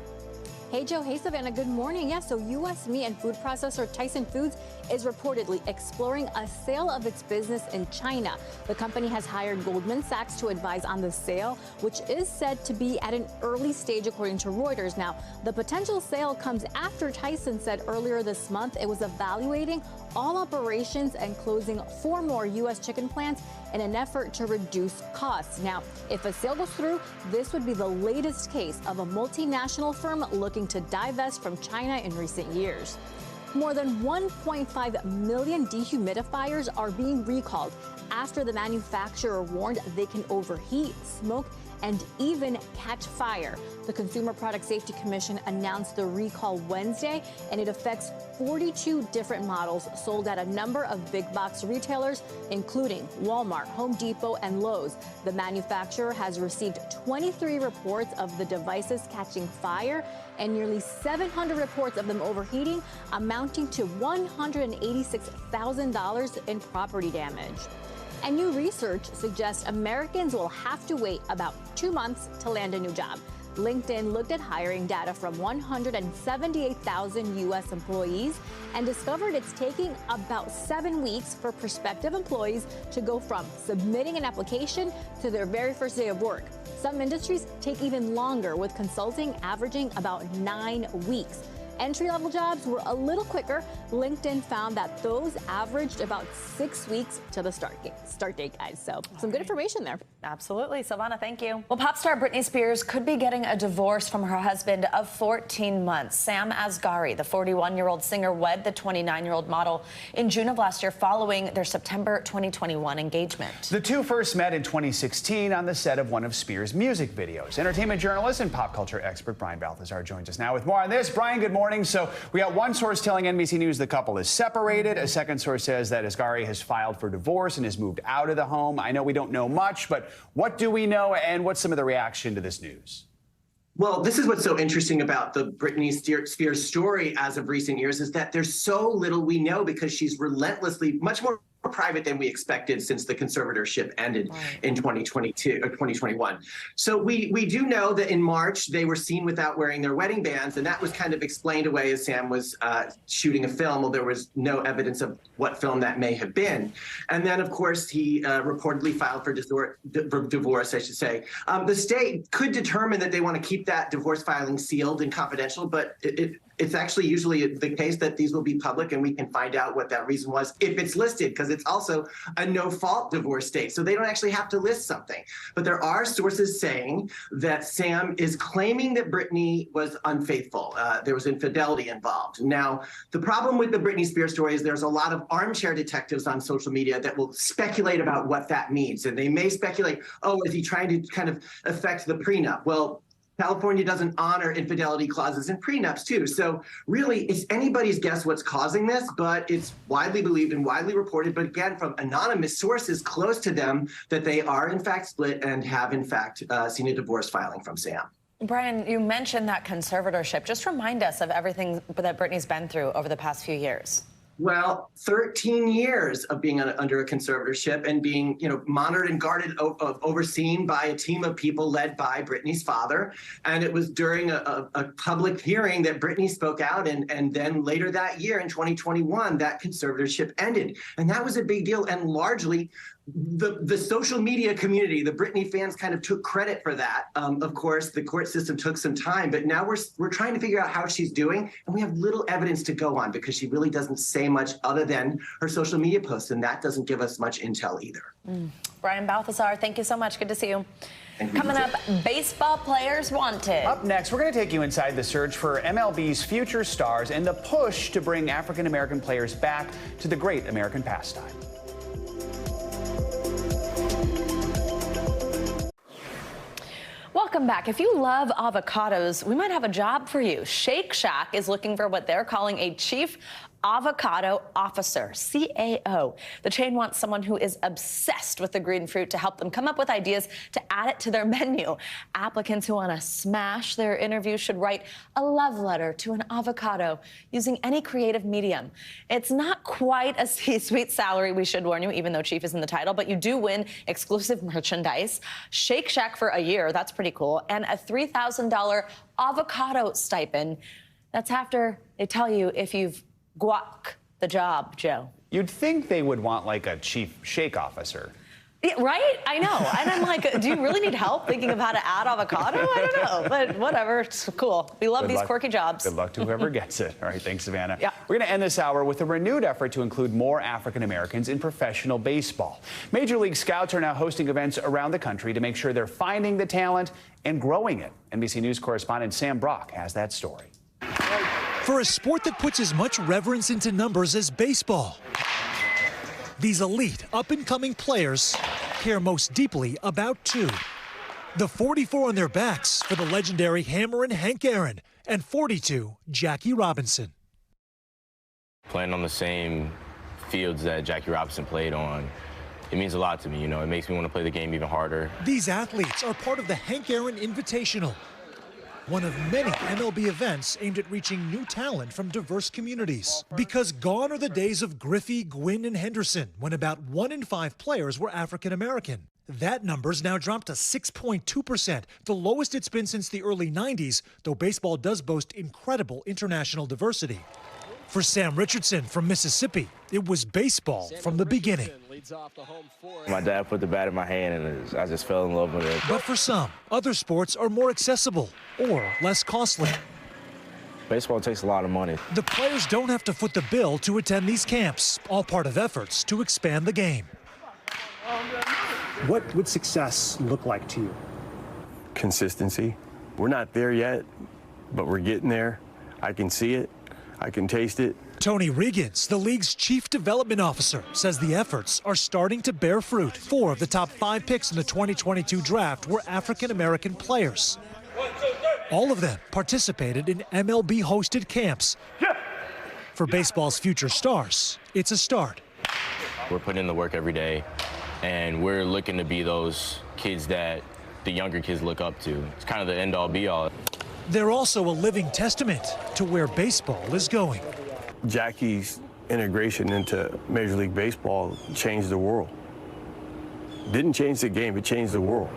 Hey, Joe. Hey, Savannah. Good morning. Yeah, so U.S. meat and food processor Tyson Foods is reportedly exploring a sale of its business in China. The company has hired Goldman Sachs to advise on the sale, which is said to be at an early stage, according to Reuters. Now, the potential sale comes after Tyson said earlier this month it was evaluating all operations and closing 4 more U.S. chicken plants in an effort to reduce costs. Now, if a sale goes through, this would be the latest case of a multinational firm looking to divest from China in recent years. More than 1.5 million dehumidifiers are being recalled after the manufacturer warned they can overheat, smoke, and even catch fire. The Consumer Product Safety Commission announced the recall Wednesday, and it affects 42 different models sold at a number of big box retailers, including Walmart, Home Depot, and Lowe's. The manufacturer has received 23 reports of the devices catching fire and nearly 700 reports of them overheating, amounting to $186,000 in property damage. And new research suggests Americans will have to wait about 2 months to land a new job. LinkedIn looked at hiring data from 178,000 U.S. employees and discovered it's taking about 7 weeks for prospective employees to go from submitting an application to their very first day of work. Some industries take even longer, with consulting averaging about 9 weeks. Entry-level jobs were a little quicker. LinkedIn found that those averaged about 6 weeks to the start date, guys. So some good information there. Absolutely. Silvana, thank you. Well, pop star Britney Spears could be getting a divorce from her husband of 14 months. Sam Asghari, the 41-year-old singer, wed the 29-year-old model in June of last year following their September 2021 engagement. The two first met in 2016 on the set of one of Spears' music videos. Entertainment journalist and pop culture expert Brian Balthazar joins us now with more on this. Brian, good morning. So we got one source telling NBC News the couple is separated. A second source says that Asghari has filed for divorce and has moved out of the home. I know we don't know much, but what do we know, and what's some of the reaction to this news? Well, this is what's so interesting about the Britney Spears story as of recent years, is that there's so little we know, because she's relentlessly much more private than we expected since the conservatorship ended in 2022 or 2021. So we do know that in March they were seen without wearing their wedding bands, and that was kind of explained away as Sam was shooting a film. Well, there was no evidence of what film that may have been. And then, of course, he reportedly filed for divorce, I should say. The state could determine that they want to keep that divorce filing sealed and confidential, but it's actually usually the case that these will be public, and we can find out what that reason was if it's listed, because it's also a no-fault divorce state. So they don't actually have to list something. But there are sources saying that Sam is claiming that Britney was unfaithful. There was infidelity involved. Now, the problem with the Britney Spears story is there's a lot of armchair detectives on social media that will speculate about what that means. And they may speculate, oh, is he trying to kind of affect the prenup? Well, California doesn't honor infidelity clauses in prenups, too. So really, it's anybody's guess what's causing this, but it's widely believed and widely reported, but again, from anonymous sources close to them, that they are in fact split and have in fact seen a divorce filing from Sam. Brian, you mentioned that conservatorship. Just remind us of everything that Britney's been through over the past few years. Well, 13 years of being under a conservatorship and being, monitored and guarded, overseen by a team of people led by Britney's father. And it was during a public hearing that Britney spoke out. And then later that year in 2021, that conservatorship ended. And that was a big deal. And largely, the social media community, the Britney fans, kind of took credit for that. Of course, the court system took some time, but now we're trying to figure out how she's doing, and we have little evidence to go on because she really doesn't say much other than her social media posts, and that doesn't give us much intel either. Brian Balthazar, thank you so much. Good to see you. Coming up, baseball players wanted. Up next, we're going to take you inside the search for MLB's future stars and the push to bring African-American players back to the great American pastime. Welcome back. If you love avocados, we might have a job for you. Shake Shack is looking for what they're calling a chief avocado officer, CAO. The chain wants someone who is obsessed with the green fruit to help them come up with ideas to add it to their menu. Applicants who want to smash their interview should write a love letter to an avocado using any creative medium. It's not quite a C-suite salary, we should warn you, even though chief is in the title, but you do win exclusive merchandise, Shake Shack for a year, that's pretty cool, and a $3,000 avocado stipend. That's after they tell you if you've guac the job, Joe. You'd think they would want like a chief shake officer. Yeah, right? I know. And I'm like, do you really need help thinking of how to add avocado? I don't know, but whatever. It's cool. We love these quirky jobs. Good luck to whoever gets it. All right, thanks, Savannah. Yeah. We're going to end this hour with a renewed effort to include more African Americans in professional baseball. Major League Scouts are now hosting events around the country to make sure they're finding the talent and growing it. NBC News correspondent Sam Brock has that story. For a sport that puts as much reverence into numbers as baseball, these elite up-and-coming players care most deeply about two. The 44 on their backs for the legendary Hammerin' Hank Aaron and 42 Jackie Robinson. Playing on the same fields that Jackie Robinson played on, it means a lot to me. It makes me want to play the game even harder. These athletes are part of the Hank Aaron Invitational, one of many MLB events aimed at reaching new talent from diverse communities. Because gone are the days of Griffey, Gwynn, and Henderson, when about 1 in 5 players were African American. That number's now dropped to 6.2%, the lowest it's been since the early 90s, though baseball does boast incredible international diversity. For Sam Richardson from Mississippi, it was baseball from the beginning. My dad put the bat in my hand, and I just fell in love with it. But for some, other sports are more accessible or less costly. Baseball takes a lot of money. The players don't have to foot the bill to attend these camps, all part of efforts to expand the game. What would success look like to you? Consistency. We're not there yet, but we're getting there. I can see it. I can taste it. Tony Regans, the league's chief development officer, says the efforts are starting to bear fruit. 4 of the top 5 picks in the 2022 draft were African-American players. All of them participated in MLB-hosted camps. For baseball's future stars, it's a start. We're putting in the work every day, and we're looking to be those kids that the younger kids look up to. It's kind of the end-all, be-all. They're also a living testament to where baseball is going. Jackie's integration into Major League Baseball changed the world. Didn't change the game, it changed the world.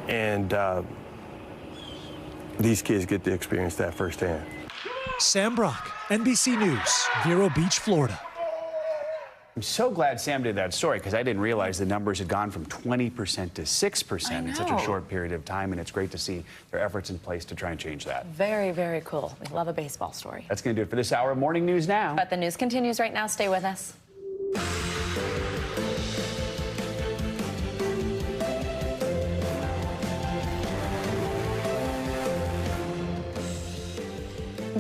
And these kids get to experience that firsthand. Sam Brock, NBC News, Vero Beach, Florida. I'm so glad Sam did that story because I didn't realize the numbers had gone from 20% to 6% in such a short period of time, and it's great to see their efforts in place to try and change that. Very, very cool. We love a baseball story. That's going to do it for this hour of Morning News Now. But the news continues right now. Stay with us.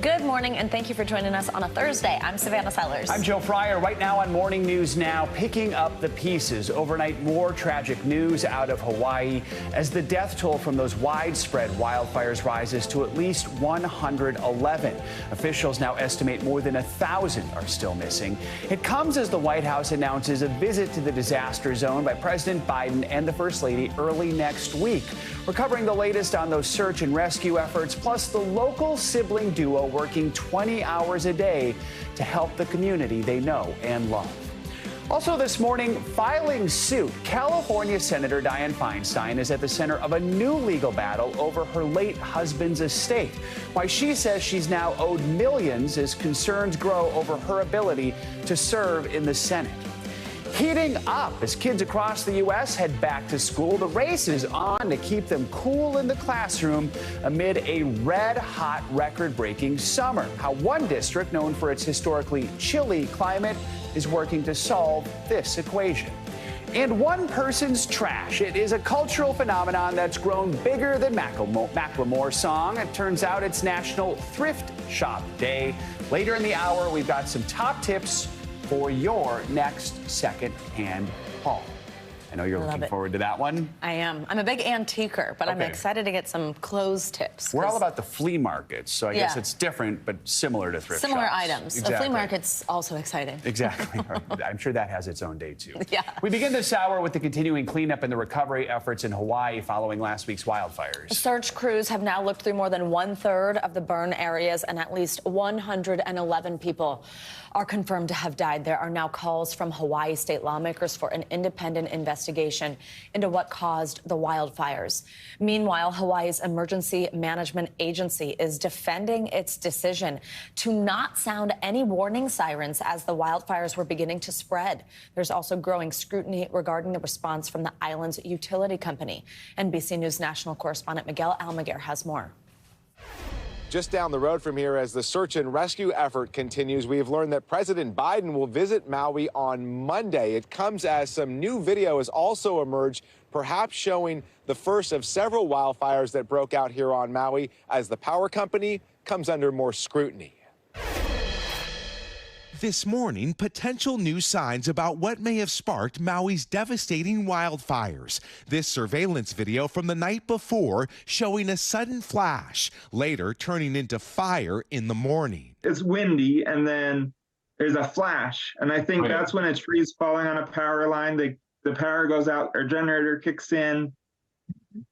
Good morning, and thank you for joining us on a Thursday. I'm Savannah Sellers. I'm Joe Fryer. Right now on Morning News Now, picking up the pieces. Overnight, more tragic news out of Hawaii as the death toll from those widespread wildfires rises to at least 111. Officials now estimate more than 1,000 are still missing. It comes as the White House announces a visit to the disaster zone by President Biden and the First Lady early next week. We're covering the latest on those search and rescue efforts, plus the local sibling duo working 20 hours a day to help the community they know and love. Also this morning, filing suit. California Senator Dianne Feinstein is at the center of a new legal battle over her late husband's estate. Why she says she's now owed millions as concerns grow over her ability to serve in the Senate. Heating up as kids across the U.S. head back to school. The race is on to keep them cool in the classroom amid a red-hot, record-breaking summer. How one district known for its historically chilly climate is working to solve this equation. And one person's trash. It is a cultural phenomenon that's grown bigger than Macklemore's song. It turns out it's National Thrift Shop Day. Later in the hour, we've got some top tips for your next second-hand haul. I know you're looking forward to that one. I am. I'm a big antiquer, but I'm excited to get some clothes tips. We're all about the flea markets, so I guess it's different, but similar to thrift Similar shops. items. Exactly. The flea market's also exciting. Exactly. I'm sure that has its own day, too. Yeah. We begin this hour with the continuing cleanup and the recovery efforts in Hawaii following last week's wildfires. Search crews have now looked through more than 1/3 of the burn areas, and at least 111 people are confirmed to have died. There are now calls from Hawaii state lawmakers for an independent investigation into what caused the wildfires. Meanwhile, Hawaii's Emergency Management Agency is defending its decision to not sound any warning sirens as the wildfires were beginning to spread. There's also growing scrutiny regarding the response from the island's utility company. NBC News national correspondent Miguel Almaguer has more. Just down the road from here, as the search and rescue effort continues, we have learned that President Biden will visit Maui on Monday. It comes as some new video has also emerged, perhaps showing the first of several wildfires that broke out here on Maui as the power company comes under more scrutiny. This morning, potential new signs about what may have sparked Maui's devastating wildfires. This surveillance video from the night before showing a sudden flash, later turning into fire in the morning. It's windy, and then there's a flash, and I think that's when a tree's falling on a power line. The power goes out, our generator kicks in,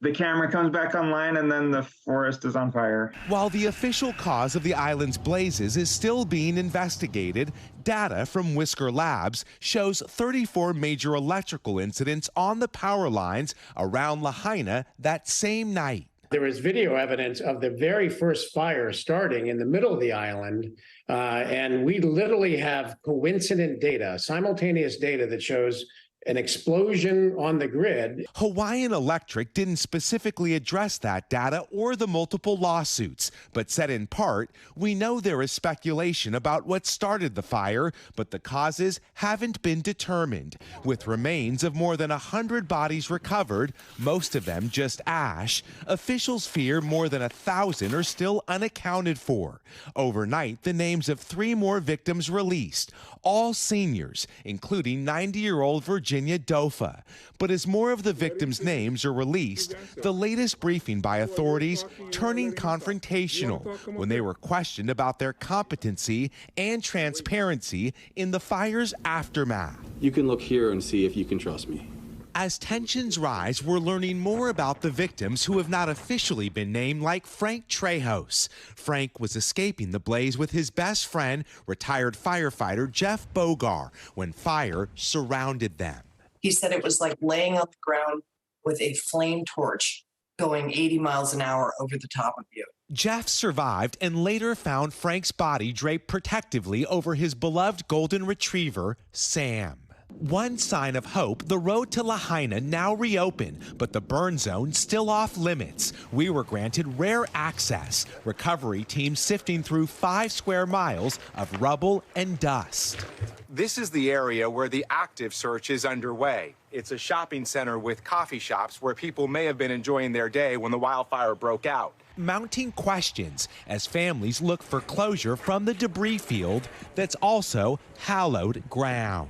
the camera comes back online and then the forest is on fire. While the official cause of the island's blazes is still being investigated, data from Whisker Labs shows 34 major electrical incidents on the power lines around Lahaina that same night. There is video evidence of the very first fire starting in the middle of the island, and we literally have coincident data, simultaneous data that shows an explosion on the grid. Hawaiian Electric didn't specifically address that data or the multiple lawsuits, but said in part, "We know there is speculation about what started the fire, but the causes haven't been determined." With remains of more than 100 bodies recovered, most of them just ash, officials fear more than 1,000 are still unaccounted for. Overnight, the names of 3 more victims released, all seniors, including 90-year-old Virginia Dofa. But as more of the victims' names are released, the latest briefing by authorities turning confrontational when they were questioned about their competency and transparency in the fire's aftermath. You can look here and see if you can trust me. As tensions rise, we're learning more about the victims who have not officially been named, like Frank Trejos. Frank was escaping the blaze with his best friend, retired firefighter Jeff Bogar, when fire surrounded them. He said it was like laying on the ground with a flame torch going 80 miles an hour over the top of you. Jeff survived and later found Frank's body draped protectively over his beloved golden retriever, Sam. One sign of hope, the road to Lahaina now reopened, but the burn zone still off limits. We were granted rare access, recovery teams sifting through 5 square miles of rubble and dust. This is the area where the active search is underway. It's a shopping center with coffee shops where people may have been enjoying their day when the wildfire broke out. Mounting questions as families look for closure from the debris field that's also hallowed ground.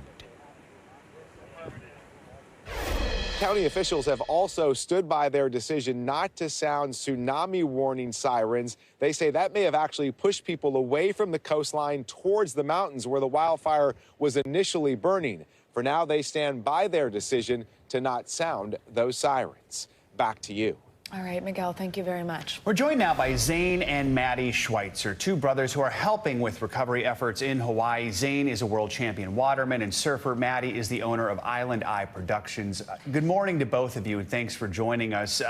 County officials have also stood by their decision not to sound tsunami warning sirens. They say that may have actually pushed people away from the coastline towards the mountains where the wildfire was initially burning. For now, they stand by their decision to not sound those sirens. Back to you. All right, Miguel, thank you very much. We're joined now by Zane and Maddie Schweitzer, 2 brothers who are helping with recovery efforts in Hawaii. Zane is a world champion waterman and surfer. Maddie is the owner of Island Eye Productions. Good morning to both of you, and thanks for joining us.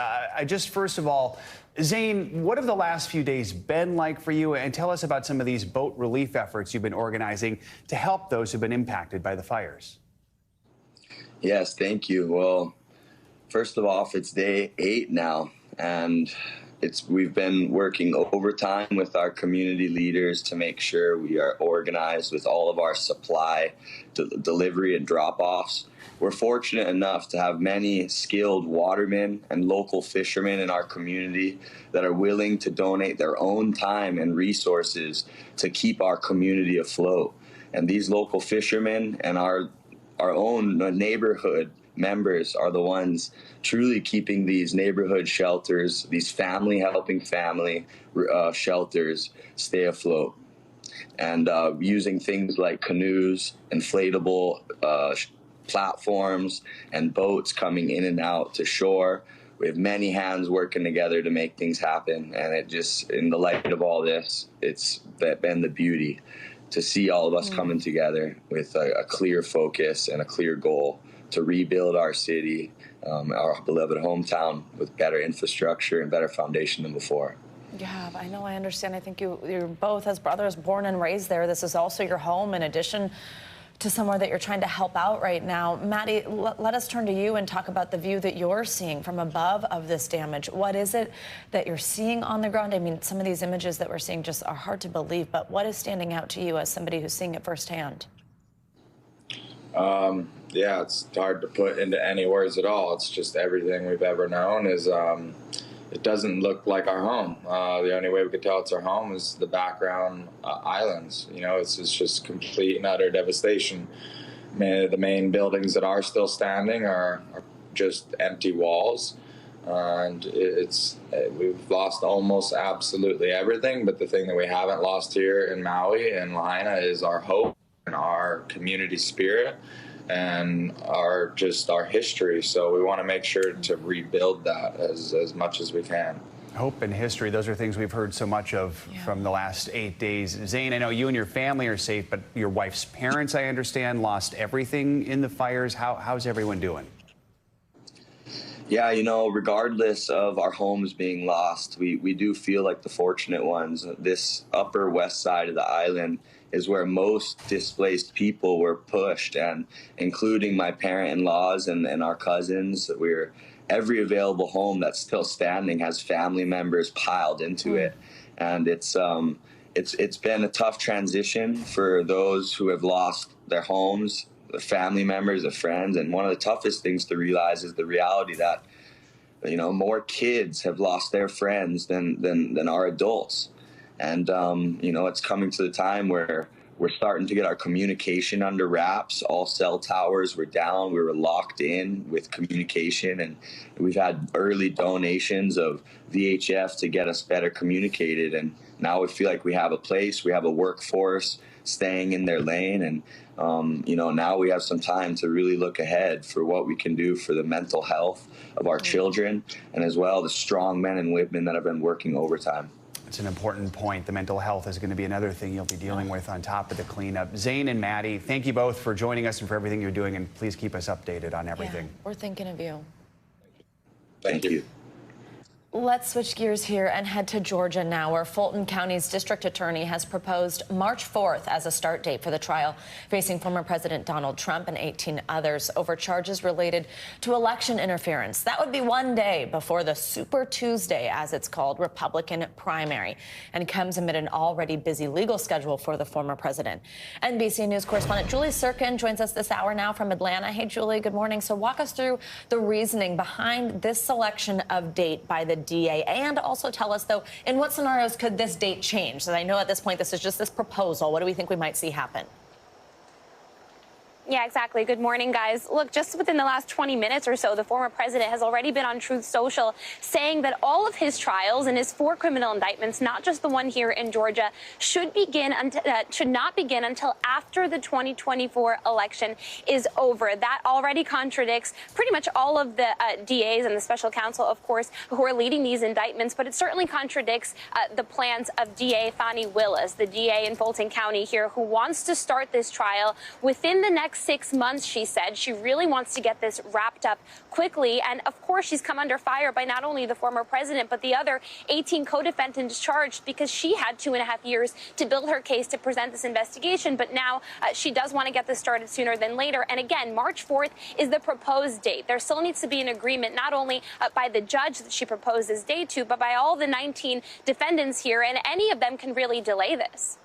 First of all, Zane, what have the last few days been like for you? And tell us about some of these boat relief efforts you've been organizing to help those who've been impacted by the fires. Yes, thank you. Well, first of all, it's day 8 now, and we've been working overtime with our community leaders to make sure we are organized with all of our supply delivery and drop-offs. We're fortunate enough to have many skilled watermen and local fishermen in our community that are willing to donate their own time and resources to keep our community afloat. And these local fishermen and our own neighborhood members are the ones truly keeping these neighborhood shelters, these family helping family shelters stay afloat. And using things like canoes, inflatable platforms, and boats coming in and out to shore. We have many hands working together to make things happen. And it just, in the light of all this, it's been the beauty to see all of us coming together with a clear focus and a clear goal to rebuild our city, our beloved hometown, with better infrastructure and better foundation than before. Yeah, I know, I understand. I think you're both, as brothers, born and raised there. This is also your home in addition to somewhere that you're trying to help out right now. Maddie, let us turn to you and talk about the view that you're seeing from above of this damage. What is it that you're seeing on the ground? I mean, some of these images that we're seeing just are hard to believe, but what is standing out to you as somebody who's seeing it firsthand? Yeah, it's hard to put into any words at all. It's just everything we've ever known is, it doesn't look like our home. The only way we could tell it's our home is the background islands. You know, it's just complete and utter devastation. The main buildings that are still standing are just empty walls. And we've lost almost absolutely everything. But the thing that we haven't lost here in Maui and Lahaina is our hope and our community spirit. and our history. So we want to make sure to rebuild that as much as we can. Hope and history, those are things we've heard so much of from the last 8 days. Zane, I know you and your family are safe, but your wife's parents, I understand, lost everything in the fires. How's everyone doing? Yeah, regardless of our homes being lost, we do feel like the fortunate ones. This upper west side of the island is where most displaced people were pushed, and including my parent-in-laws and our cousins. Every available home that's still standing has family members piled into it. And it's been a tough transition for those who have lost their homes, their family members, their friends. And one of the toughest things to realize is the reality that, more kids have lost their friends than our adults. And, it's coming to the time where we're starting to get our communication under wraps. All cell towers were down. We were locked in with communication, and we've had early donations of VHF to get us better communicated. And now we feel like we have a place, we have a workforce staying in their lane. And, now we have some time to really look ahead for what we can do for the mental health of our children, and as well the strong men and women that have been working overtime. It's an important point. The mental health is going to be another thing you'll be dealing with on top of the cleanup. Zane and Maddie, thank you both for joining us and for everything you're doing, and please keep us updated on everything. Yeah, we're thinking of you. Thank you. Let's switch gears here and head to Georgia now, where Fulton County's district attorney has proposed March 4th as a start date for the trial facing former President Donald Trump and 18 others over charges related to election interference. That would be one day before the Super Tuesday, as it's called, Republican primary, and comes amid an already busy legal schedule for the former president. NBC News correspondent Julie Sirkin joins us this hour now from Atlanta. Hey, Julie, good morning. So walk us through the reasoning behind this selection of date by the DA, and also tell us, though, in what scenarios could this date change? So I know at this point this is just this proposal. What do we think we might see happen? Yeah, exactly. Good morning, guys. Look, just within the last 20 minutes or so, the former president has already been on Truth Social saying that all of his trials and his 4 criminal indictments, not just the one here in Georgia, should not begin until after the 2024 election is over. That already contradicts pretty much all of the DAs and the special counsel, of course, who are leading these indictments. But it certainly contradicts the plans of DA Fani Willis, the DA in Fulton County here, who wants to start this trial within the next 6 months, she said. She really wants to get this wrapped up quickly. And of course, she's come under fire by not only the former president, but the other 18 co-defendants charged, because she had 2.5 years to build her case to present this investigation. But now she does want to get this started sooner than later. And again, March 4th is the proposed date. There still needs to be an agreement, not only by the judge that she proposes date to, but by all the 19 defendants here. And any of them can really delay this.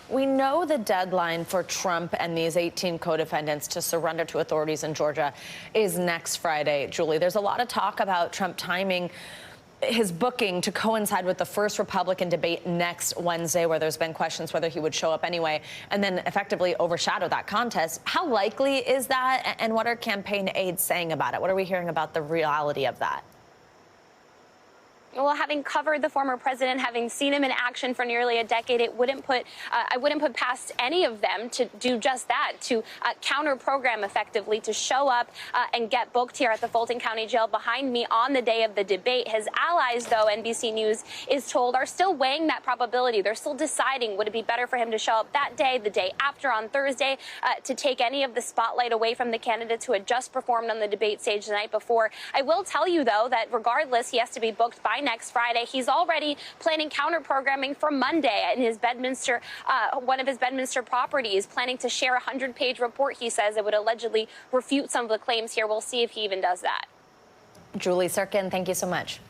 We know the deadline for Trump and these 18 co-defendants to surrender to authorities in Georgia is next Friday. Julie, there's a lot of talk about Trump timing his booking to coincide with the first Republican debate next Wednesday, where there's been questions whether he would show up anyway, and then effectively overshadow that contest. How likely is that, and what are campaign aides saying about it? What are we hearing about the reality of that? Well, having covered the former president, having seen him in action for nearly a decade, I wouldn't put past any of them to do just that, to counter-program effectively, to show up and get booked here at the Fulton County Jail behind me on the day of the debate. His allies, though, NBC News is told, are still weighing that probability. They're still deciding, would it be better for him to show up that day, the day after, on Thursday, to take any of the spotlight away from the candidates who had just performed on the debate stage the night before. I will tell you, though, that regardless, he has to be booked by next Friday. He's already planning counter-programming for Monday in his Bedminster, one of his Bedminster properties, planning to share a 100-page report, he says, that would allegedly refute some of the claims here. We'll see if he even does that. Julie Sirkin, thank you so much.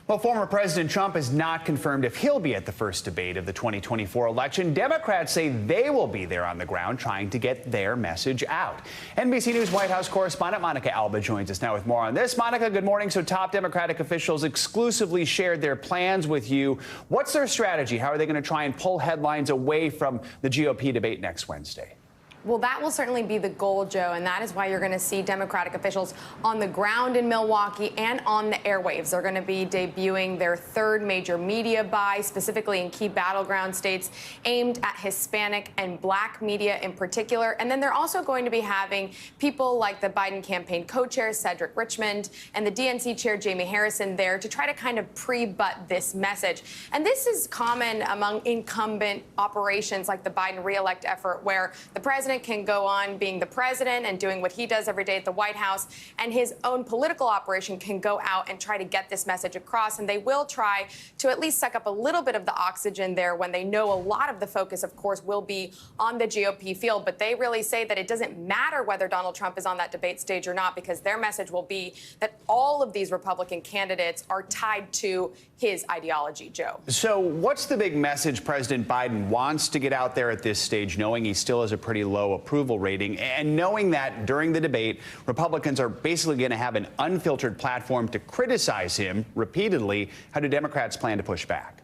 Well, former President Trump has not confirmed if he'll be at the first debate of the 2024 election. Democrats say they will be there on the ground trying to get their message out. NBC News White House correspondent Monica Alba joins us now with more on this. Monica, good morning. So top Democratic officials exclusively shared their plans with you. What's their strategy? How are they going to try and pull headlines away from the GOP debate next Wednesday? Well, that will certainly be the goal, Joe, and that is why you're going to see Democratic officials on the ground in Milwaukee and on the airwaves. They're going to be debuting their third major media buy, specifically in key battleground states, aimed at Hispanic and Black media in particular. And then they're also going to be having people like the Biden campaign co-chair Cedric Richmond and the DNC chair Jamie Harrison there to try to kind of pre-butt this message. And this is common among incumbent operations like the Biden re-elect effort, where the president can go on being the president and doing what he does every day at the White House, and his own political operation can go out and try to get this message across. And they will try to at least suck up a little bit of the oxygen there when they know a lot of the focus, of course, will be on the GOP field. But they really say that it doesn't matter whether Donald Trump is on that debate stage or not, because their message will be that all of these Republican candidates are tied to his ideology, Joe. So what's the big message President Biden wants to get out there at this stage, knowing he still has a pretty low approval rating, and knowing that during the debate, Republicans are basically going to have an unfiltered platform to criticize him repeatedly? How do Democrats plan to push back?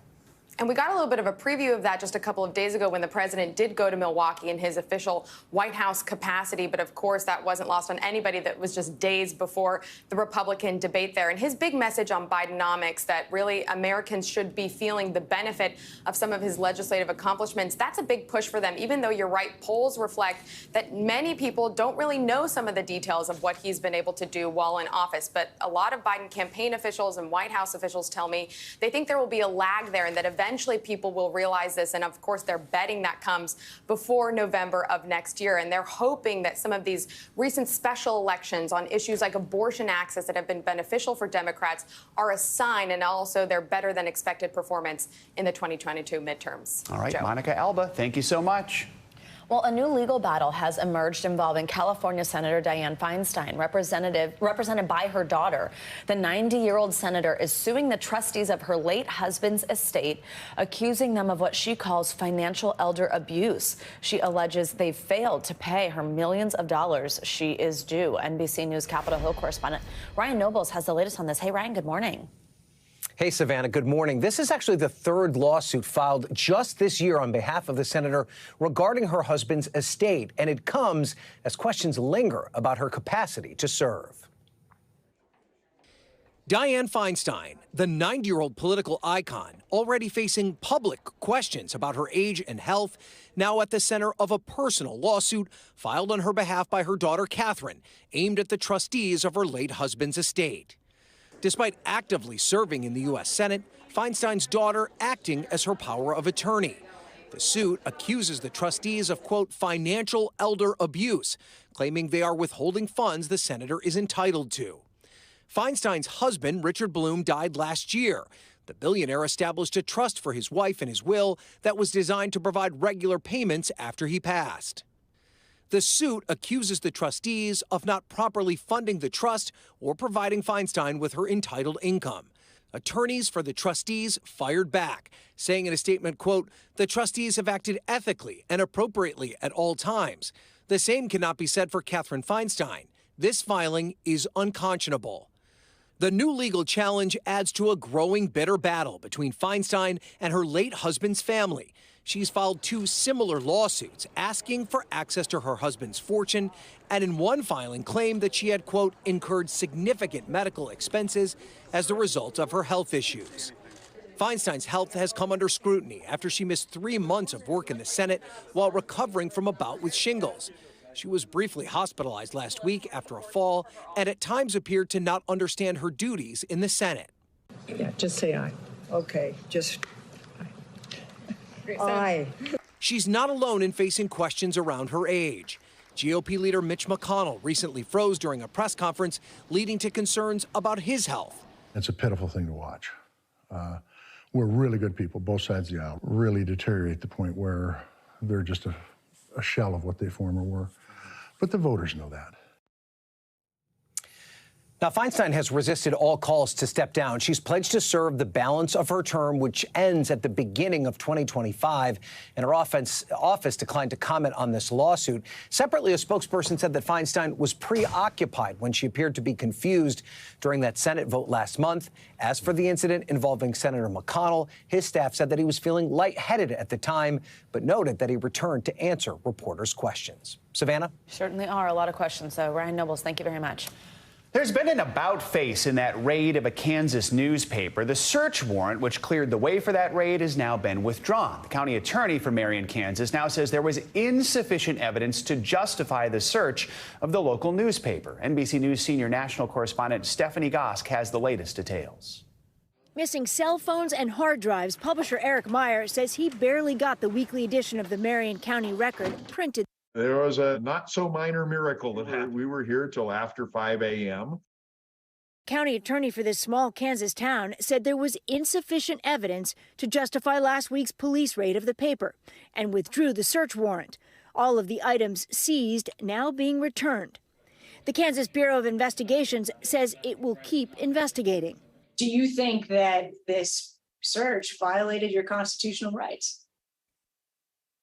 And we got a little bit of a preview of that just a couple of days ago when the president did go to Milwaukee in his official White House capacity. But of course, that wasn't lost on anybody. That was just days before the Republican debate there. And his big message on Bidenomics, that really Americans should be feeling the benefit of some of his legislative accomplishments, that's a big push for them. Even though you're right, polls reflect that many people don't really know some of the details of what he's been able to do while in office. But a lot of Biden campaign officials and White House officials tell me they think there will be a lag there, and that eventually people will realize this. And of course, they're betting that comes before November of next year. And they're hoping that some of these recent special elections on issues like abortion access that have been beneficial for Democrats are a sign, and also their better than expected performance in the 2022 midterms. All right, Joe. Monica Alba, thank you so much. Well, a new legal battle has emerged involving California Senator Dianne Feinstein, represented by her daughter. The 90-year-old senator is suing the trustees of her late husband's estate, accusing them of what she calls financial elder abuse. She alleges they failed to pay her millions of dollars she is due. NBC News Capitol Hill correspondent Ryan Nobles has the latest on this. Hey, Ryan, good morning. Hey, Savannah, good morning. This is actually the third lawsuit filed just this year on behalf of the senator regarding her husband's estate, and it comes as questions linger about her capacity to serve. Dianne Feinstein, the 90-year-old political icon, already facing public questions about her age and health, now at the center of a personal lawsuit filed on her behalf by her daughter, Catherine, aimed at the trustees of her late husband's estate. Despite actively serving in the U.S. Senate, Feinstein's daughter acting as her power of attorney. The suit accuses the trustees of, quote, financial elder abuse, claiming they are withholding funds the senator is entitled to. Feinstein's husband, Richard Bloom, died last year. The billionaire established a trust for his wife in his will that was designed to provide regular payments after he passed. The suit accuses the trustees of not properly funding the trust or providing Feinstein with her entitled income. Attorneys for the trustees fired back, saying in a statement, quote, the trustees have acted ethically and appropriately at all times. The same cannot be said for Catherine Feinstein. This filing is unconscionable. The new legal challenge adds to a growing bitter battle between Feinstein and her late husband's family. She's filed two similar lawsuits asking for access to her husband's fortune, and in one filing claimed that she had, quote, incurred significant medical expenses as the result of her health issues. Feinstein's health has come under scrutiny after she missed 3 months of work in the Senate while recovering from a bout with shingles. She was briefly hospitalized last week after a fall and at times appeared to not understand her duties in the Senate. Yeah, just say aye. Okay, just aye. She's not alone in facing questions around her age. GOP leader Mitch McConnell recently froze during a press conference, leading to concerns about his health. It's a pitiful thing to watch. We're really good people, both sides of the aisle, really deteriorate to the point where they're just a shell of what they formerly were. But the voters know that. Now, Feinstein has resisted all calls to step down. She's pledged to serve the balance of her term, which ends at the beginning of 2025. And her office declined to comment on this lawsuit. Separately, a spokesperson said that Feinstein was preoccupied when she appeared to be confused during that Senate vote last month. As for the incident involving Senator McConnell, his staff said that he was feeling lightheaded at the time, but noted that he returned to answer reporters' questions. Savannah? Certainly are a lot of questions, though. Ryan Nobles, thank you very much. There's been an about-face in that raid of a Kansas newspaper. The search warrant, which cleared the way for that raid, has now been withdrawn. The county attorney for Marion, Kansas, now says there was insufficient evidence to justify the search of the local newspaper. NBC News senior national correspondent Stephanie Gosk has the latest details. Missing cell phones and hard drives, publisher Eric Meyer says he barely got the weekly edition of the Marion County Record printed. There was a not so minor miracle that happened. We were here till after 5 a.m. County attorney for this small Kansas town said there was insufficient evidence to justify last week's police raid of the paper and withdrew the search warrant. All of the items seized now being returned. The Kansas Bureau of Investigations says it will keep investigating. Do you think that this search violated your constitutional rights?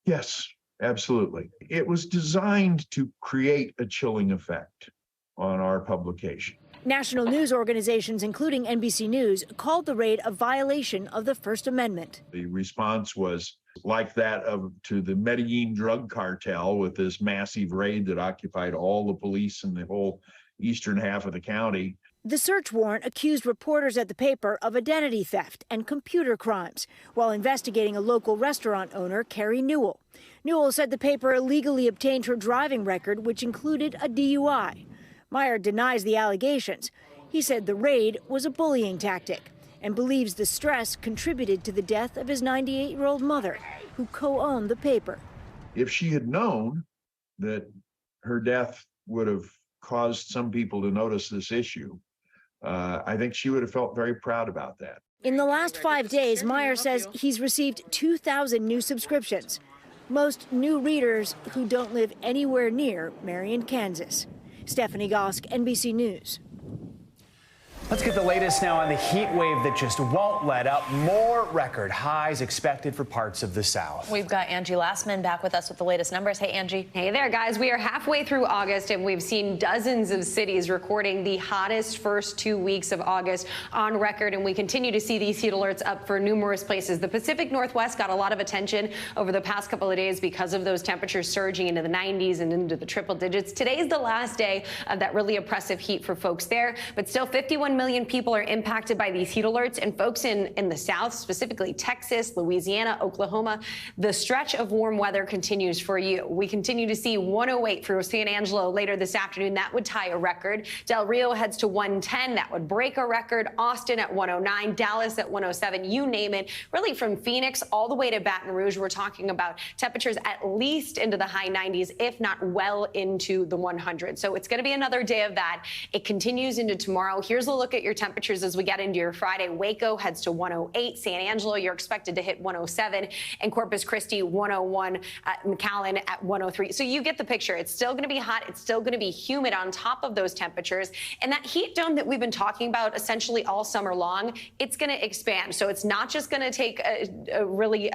Yes. Absolutely. It was designed to create a chilling effect on our publication. National news organizations, including NBC News, called the raid a violation of the First Amendment. The response was like that to the Medellin drug cartel with this massive raid that occupied all the police in the whole eastern half of the county. The search warrant accused reporters at the paper of identity theft and computer crimes while investigating a local restaurant owner, Carrie Newell. Newell said the paper illegally obtained her driving record, which included a DUI. Meyer denies the allegations. He said the raid was a bullying tactic and believes the stress contributed to the death of his 98-year-old mother, who co-owned the paper. If she had known that her death would have caused some people to notice this issue, I think she would have felt very proud about that. In the last 5 days, Meyer says he's received 2,000 new subscriptions, most new readers who don't live anywhere near Marion, Kansas. Stephanie Gosk, NBC News. Let's get the latest now on the heat wave that just won't let up. More record highs expected for parts of the South. We've got Angie Lastman back with us with the latest numbers. Hey, Angie. Hey there, guys. We are halfway through August, and we've seen dozens of cities recording the hottest first 2 weeks of August on record, and we continue to see these heat alerts up for numerous places. The Pacific Northwest got a lot of attention over the past couple of days because of those temperatures surging into the 90s and into the triple digits. Today's the last day of that really oppressive heat for folks there, but still 51 million people are impacted by these heat alerts, and folks in the South, specifically Texas, Louisiana, Oklahoma, the stretch of warm weather continues for you. We continue to see 108 for San Angelo later this afternoon. That would tie a record. Del Rio heads to 110. That would break a record. Austin at 109, Dallas at 107, you name it. Really from Phoenix all the way to Baton Rouge, we're talking about temperatures at least into the high 90s, if not well into the 100s. So it's going to be another day of that. It continues into tomorrow. Here's a look at your temperatures as we get into your Friday. Waco heads to 108. San Angelo, you're expected to hit 107. And Corpus Christi, 101. McAllen at 103. So you get the picture. It's still going to be hot. It's still going to be humid on top of those temperatures. And that heat dome that we've been talking about essentially all summer long, it's going to expand. So it's not just going to take really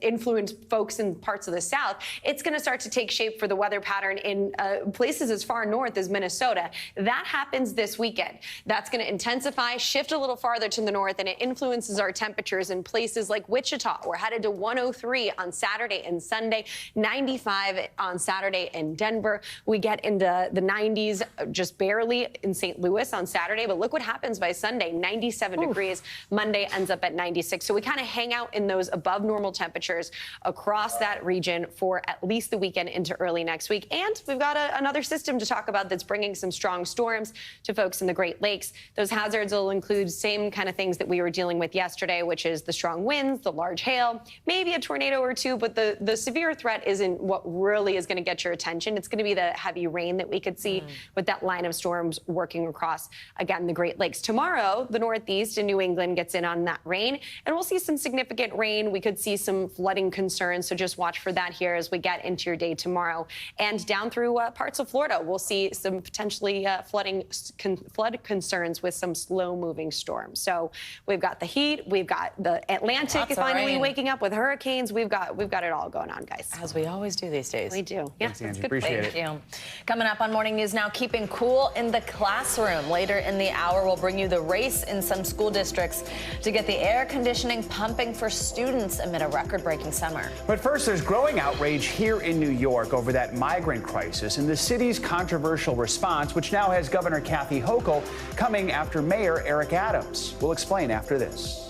influence folks in parts of the South. It's going to start to take shape for the weather pattern in places as far north as Minnesota. That happens this weekend. That's going to intensify, shift a little farther to the north, and it influences our temperatures in places like Wichita. We're headed to 103 on Saturday and Sunday, 95 on Saturday in Denver. We get into the 90s just barely in St. Louis on Saturday, but look what happens by Sunday, 97 degrees. Monday ends up at 96. So we kind of hang out in those above normal temperatures across that region for at least the weekend into early next week. And we've got another system to talk about that's bringing some strong storms to folks in the Great Lakes. Those Those hazards will include same kind of things that we were dealing with yesterday, which is the strong winds, the large hail, maybe a tornado or two, but the severe threat isn't what really is going to get your attention. It's going to be the heavy rain that we could see with that line of storms working across, again, the Great Lakes. Tomorrow, the Northeast and New England gets in on that rain, and we'll see some significant rain. We could see some flooding concerns, so just watch for that here as we get into your day tomorrow. And down through parts of Florida, we'll see some potentially flood concerns with some slow-moving storms. So we've got the heat, we've got the Atlantic finally waking up with hurricanes. We've got it all going on, guys. As we always do these days. We do. Yeah, Thanks, Angie. good. Appreciate Thank you. Coming up on Morning News Now, keeping cool in the classroom. Later in the hour, we'll bring you the race in some school districts to get the air conditioning pumping for students amid a record-breaking summer. But first, there's growing outrage here in New York over that migrant crisis and the city's controversial response, which now has Governor Kathy Hochul coming after Mayor Eric Adams. We'll explain after this.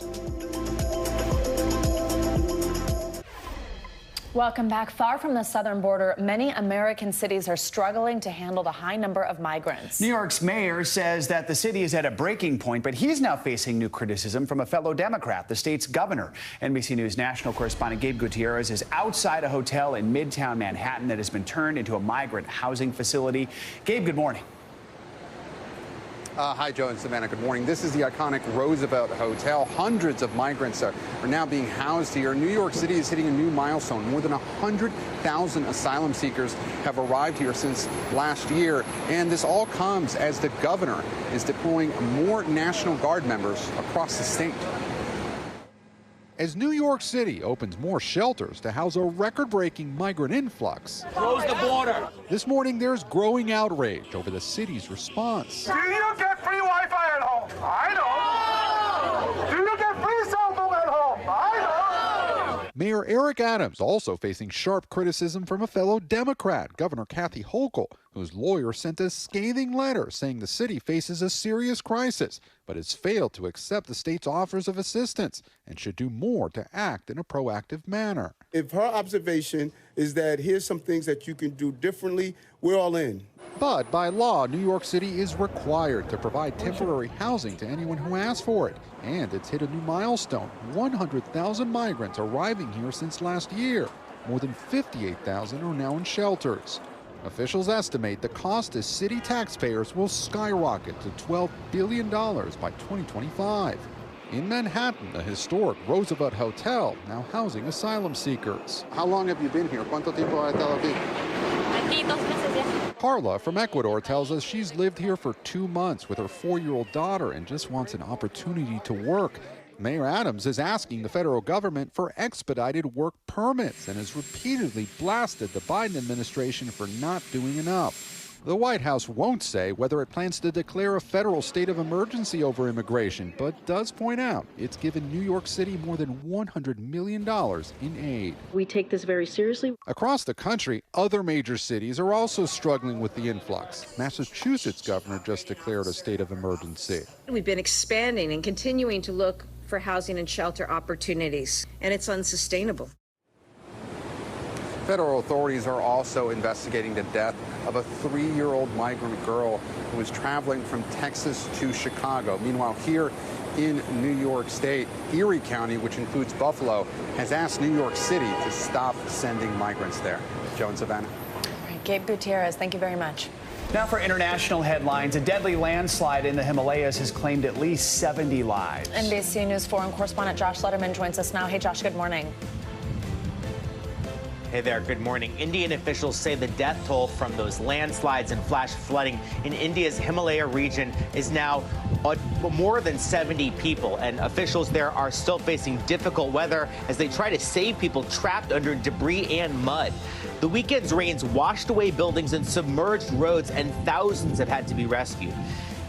Welcome back. Far from the southern border, many American cities are struggling to handle the high number of migrants. New York's mayor says that the city is at a breaking point, but he's now facing new criticism from a fellow Democrat, the state's governor. NBC News national correspondent Gabe Gutierrez is outside a hotel in Midtown Manhattan that has been turned into a migrant housing facility. Gabe, good morning. Hi, Joe and Savannah. Good morning. This is the iconic Roosevelt Hotel. Hundreds of migrants are now being housed here. New York City is hitting a new milestone. More than 100,000 asylum seekers have arrived here since last year. And this all comes as the governor is deploying more National Guard members across the state. As New York City opens more shelters to house a record-breaking migrant influx. Close the border. This morning, there's growing outrage over the city's response. Do you get free Wi-Fi at home? I don't. Do you get free cell phone at home? I don't. Mayor Eric Adams also facing sharp criticism from a fellow Democrat, Governor Kathy Hochul, whose lawyer sent a scathing letter saying the city faces a serious crisis, but has failed to accept the state's offers of assistance and should do more to act in a proactive manner. If her observation is that here's some things that you can do differently, we're all in. But by law, New York City is required to provide temporary housing to anyone who asks for it. And it's hit a new milestone, 100,000 migrants arriving here since last year. More than 58,000 are now in shelters. Officials estimate the cost to city taxpayers will skyrocket to $12 billion by 2025. In Manhattan, the historic Roosevelt Hotel now housing asylum seekers. How long have you been here? ¿Cuánto tiempo ha estado aquí? Carla from Ecuador tells us she's lived here for 2 months with her 4-year-old daughter and just wants an opportunity to work. Mayor Adams is asking the federal government for expedited work permits and has repeatedly blasted the Biden administration for not doing enough. The White House won't say whether it plans to declare a federal state of emergency over immigration, but does point out it's given New York City more than $100 million in aid. We take this very seriously. Across the country, other major cities are also struggling with the influx. Massachusetts governor just declared a state of emergency. We've been expanding and continuing to look for housing and shelter opportunities, and it's unsustainable. Federal authorities are also investigating the death of a 3-year-old migrant girl who was traveling from Texas to Chicago. Meanwhile, here in New York State, Erie County, which includes Buffalo, has asked New York City to stop sending migrants there. Joe and Savannah. All right, Gabe Gutierrez, thank you very much. Now for international headlines, a deadly landslide in the Himalayas has claimed at least 70 lives. NBC News foreign correspondent Josh Letterman joins us now. Hey, Josh, good morning. Hey there, good morning. Indian officials say the death toll from those landslides and flash flooding in India's Himalaya region is now more than 70 people, and officials there are still facing difficult weather as they try to save people trapped under debris and mud. The weekend's rains washed away buildings and submerged roads, and thousands have had to be rescued.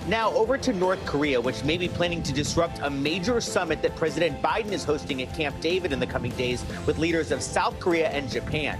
Now over to North Korea, which may be planning to disrupt a major summit that President Biden is hosting at Camp David in the coming days with leaders of South Korea and Japan.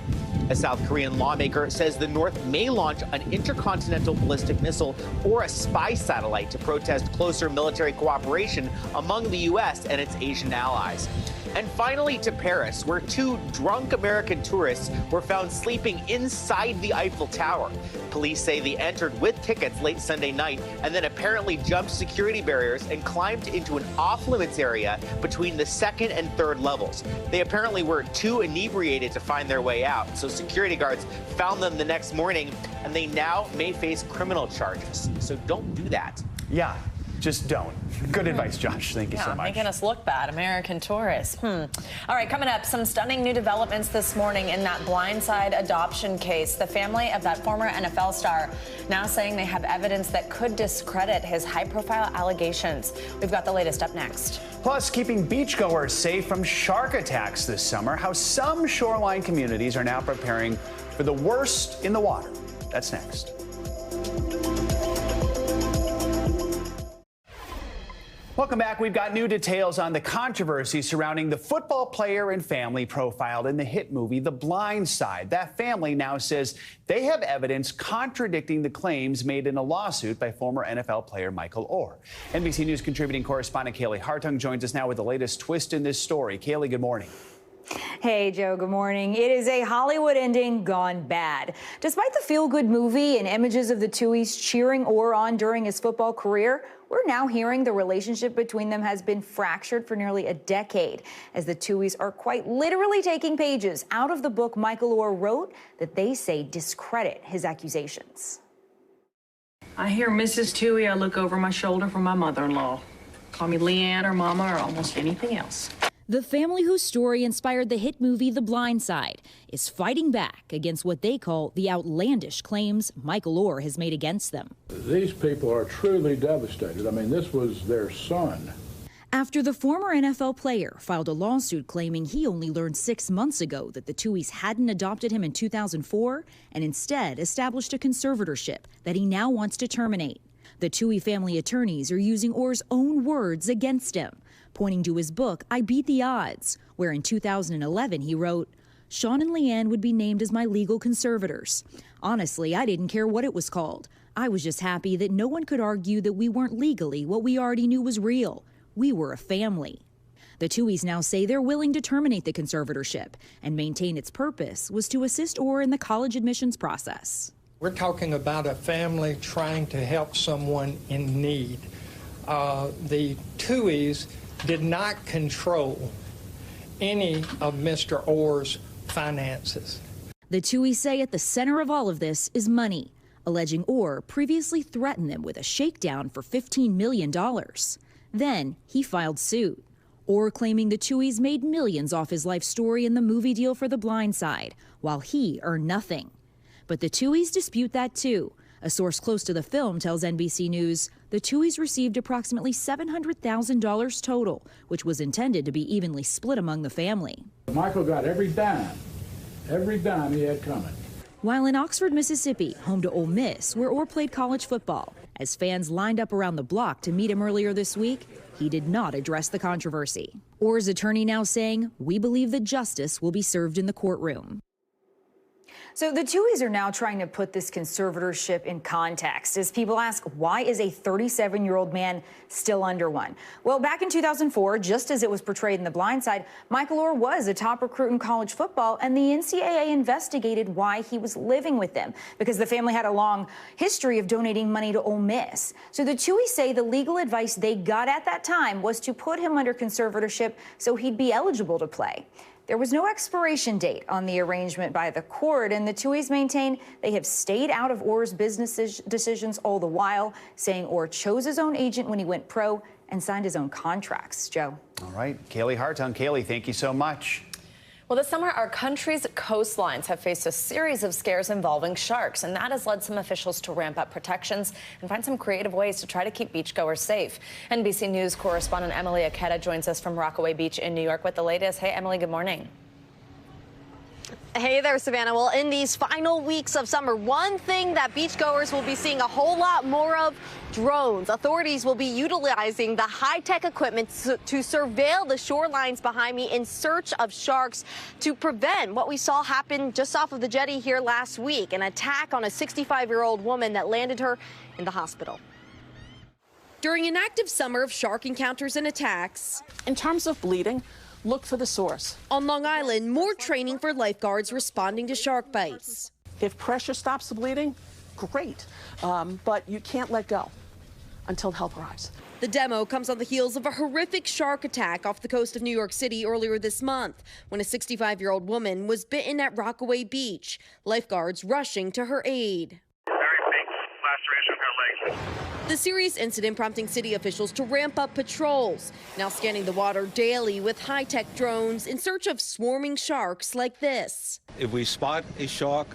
A South Korean lawmaker says the North may launch an intercontinental ballistic missile or a spy satellite to protest closer military cooperation among the U.S. and its Asian allies. And finally to Paris, where 2 drunk American tourists were found sleeping inside the Eiffel Tower. Police say they entered with tickets late Sunday night and then apparently jumped security barriers and climbed into an off-limits area between the 2nd and 3rd levels. They apparently were too inebriated to find their way out, so security guards found them the next morning, and they now may face criminal charges. So don't do that. Yeah. Just don't. Good advice, Josh. Thank you so much. Making us look bad, American tourists. All right, coming up, some stunning new developments this morning in that blindside adoption case. The family of that former NFL star now saying they have evidence that could discredit his high-profile allegations. We've got the latest up next. Plus, keeping beachgoers safe from shark attacks this summer, how some shoreline communities are now preparing for the worst in the water. That's next. Welcome back. We've got new details on the controversy surrounding the football player and family profiled in the hit movie The Blind Side. That family now says they have evidence contradicting the claims made in a lawsuit by former NFL player Michael Oher. NBC News contributing correspondent Kaylee Hartung joins us now with the latest twist in this story. Kaylee, good morning. Hey, Joe, good morning. It is a Hollywood ending gone bad. Despite the feel-good movie and images of the Tuohys cheering Oher on during his football career, we're now hearing the relationship between them has been fractured for nearly a decade, as the Tuohys are quite literally taking pages out of the book Michael Oher wrote that they say discredit his accusations. I hear Mrs. Tuohy, I look over my shoulder for my mother-in-law. Call me Leanne or Mama or almost anything else. The family whose story inspired the hit movie The Blind Side is fighting back against what they call the outlandish claims Michael Oher has made against them. These people are truly devastated. I mean, this was their son. After the former NFL player filed a lawsuit claiming he only learned 6 months ago that the Tuohys hadn't adopted him in 2004 and instead established a conservatorship that he now wants to terminate. The Tuohy family attorneys are using Oher's own words against him, pointing to his book, I Beat the Odds, where in 2011 he wrote, Sean and Leanne would be named as my legal conservators. Honestly, I didn't care what it was called. I was just happy that no one could argue that we weren't legally what we already knew was real. We were a family. The Tuohys now say they're willing to terminate the conservatorship and maintain its purpose was to assist Oher in the college admissions process. We're talking about a family trying to help someone in need. The Tuohys did not control any of Mr. Oher's finances. The Tuohys say at the center of all of this is money, alleging Oher previously threatened them with a shakedown for $15 million. Then he filed suit. Oher claiming the Tuohys made millions off his life story in the movie deal for The Blind Side, while he earned nothing. But the Tuohys dispute that too. A source close to the film tells NBC News the Tuohys received approximately $700,000 total, which was intended to be evenly split among the family. Michael got every dime he had coming. While in Oxford, Mississippi, home to Ole Miss, where Oher played college football, as fans lined up around the block to meet him earlier this week, he did not address the controversy. Oher's attorney now saying, we believe that justice will be served in the courtroom. So the Tuohys are now trying to put this conservatorship in context as people ask, why is a 37-year-old man still under one? Well, back in 2004, just as it was portrayed in The Blind Side, Michael Oher was a top recruit in college football, and the NCAA investigated why he was living with them because the family had a long history of donating money to Ole Miss. So the Tuohys say the legal advice they got at that time was to put him under conservatorship so he'd be eligible to play. There was no expiration date on the arrangement by the court, and the Tuohys maintain they have stayed out of Oher's business decisions all the while, saying Oher chose his own agent when he went pro and signed his own contracts. Joe. All right. Kaylee Hartung. Kaylee, thank you so much. Well, this summer, our country's coastlines have faced a series of scares involving sharks, and that has led some officials to ramp up protections and find some creative ways to try to keep beachgoers safe. NBC News correspondent Emily Aketa joins us from Rockaway Beach in New York with the latest. Hey, Emily, good morning. Hey there, Savannah. Well, in these final weeks of summer, one thing that beachgoers will be seeing a whole lot more of, drones. Authorities will be utilizing the high-tech equipment to surveil the shorelines behind me in search of sharks to prevent what we saw happen just off of the jetty here last week, an attack on a 65-year-old woman that landed her in the hospital. During an active summer of shark encounters and attacks. In terms of bleeding, look for the source. On Long Island, more training for lifeguards responding to shark bites. If pressure stops the bleeding, great, but you can't let go until help arrives. The demo comes on the heels of a horrific shark attack off the coast of New York City earlier this month when a 65-year-old woman was bitten at Rockaway Beach. Lifeguards rushing to her aid. Very big laceration of her legs. The serious incident prompting city officials to ramp up patrols, now scanning the water daily with high-tech drones in search of swarming sharks like this. If we spot a shark,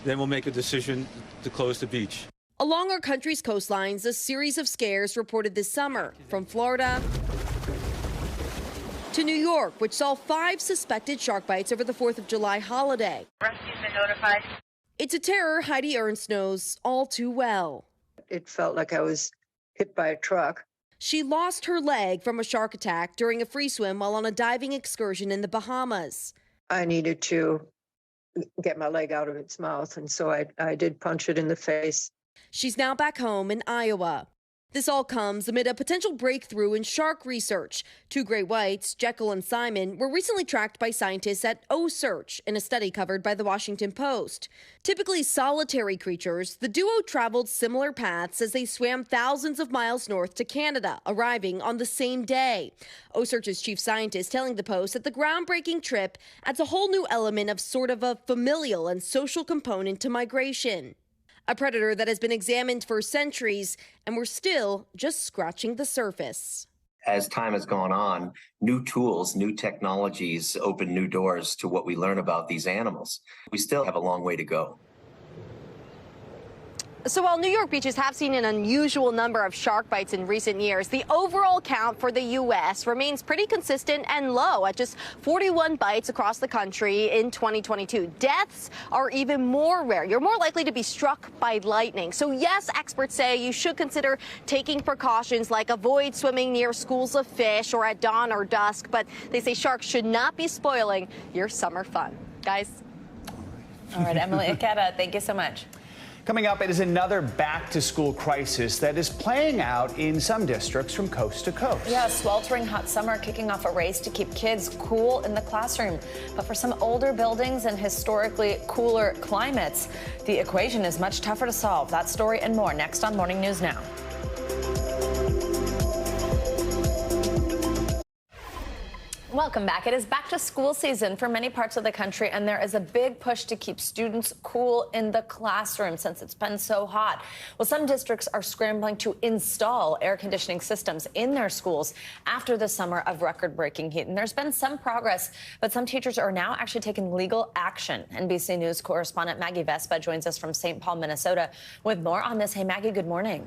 then we'll make a decision to close the beach. Along our country's coastlines, a series of scares reported this summer, from Florida to New York, which saw 5 suspected shark bites over the 4th of July holiday. Rescue's been notified. It's a terror Heidi Ernst knows all too well. It felt like I was hit by a truck. She lost her leg from a shark attack during a free swim while on a diving excursion in the Bahamas. I needed to get my leg out of its mouth, and so I did punch it in the face. She's now back home in Iowa. This all comes amid a potential breakthrough in shark research. 2 great whites, Jekyll and Simon, were recently tracked by scientists at OSearch in a study covered by the Washington Post. Typically solitary creatures, the duo traveled similar paths as they swam thousands of miles north to Canada, arriving on the same day. OSearch's chief scientist telling the Post that the groundbreaking trip adds a whole new element of sort of a familial and social component to migration. A predator that has been examined for centuries, and we're still just scratching the surface. As time has gone on, new tools, new technologies open new doors to what we learn about these animals. We still have a long way to go. So while New York beaches have seen an unusual number of shark bites in recent years, the overall count for the U.S. remains pretty consistent and low at just 41 bites across the country in 2022. Deaths are even more rare. You're more likely to be struck by lightning. So yes, experts say you should consider taking precautions like avoid swimming near schools of fish or at dawn or dusk, but they say sharks should not be spoiling your summer fun. Guys? All right, Emily Aketa, thank you so much. Coming up, it is another back-to-school crisis that is playing out in some districts from coast to coast. Yeah, sweltering hot summer kicking off a race to keep kids cool in the classroom. But for some older buildings and historically cooler climates, the equation is much tougher to solve. That story and more next on Morning News Now. Welcome back. It is back to school season for many parts of the country, and there is a big push to keep students cool in the classroom since it's been so hot. Well, some districts are scrambling to install air conditioning systems in their schools after the summer of record-breaking heat. And there's been some progress, but some teachers are now actually taking legal action. NBC News correspondent Maggie Vespa joins us from St. Paul, Minnesota, with more on this. Hey, Maggie, good morning.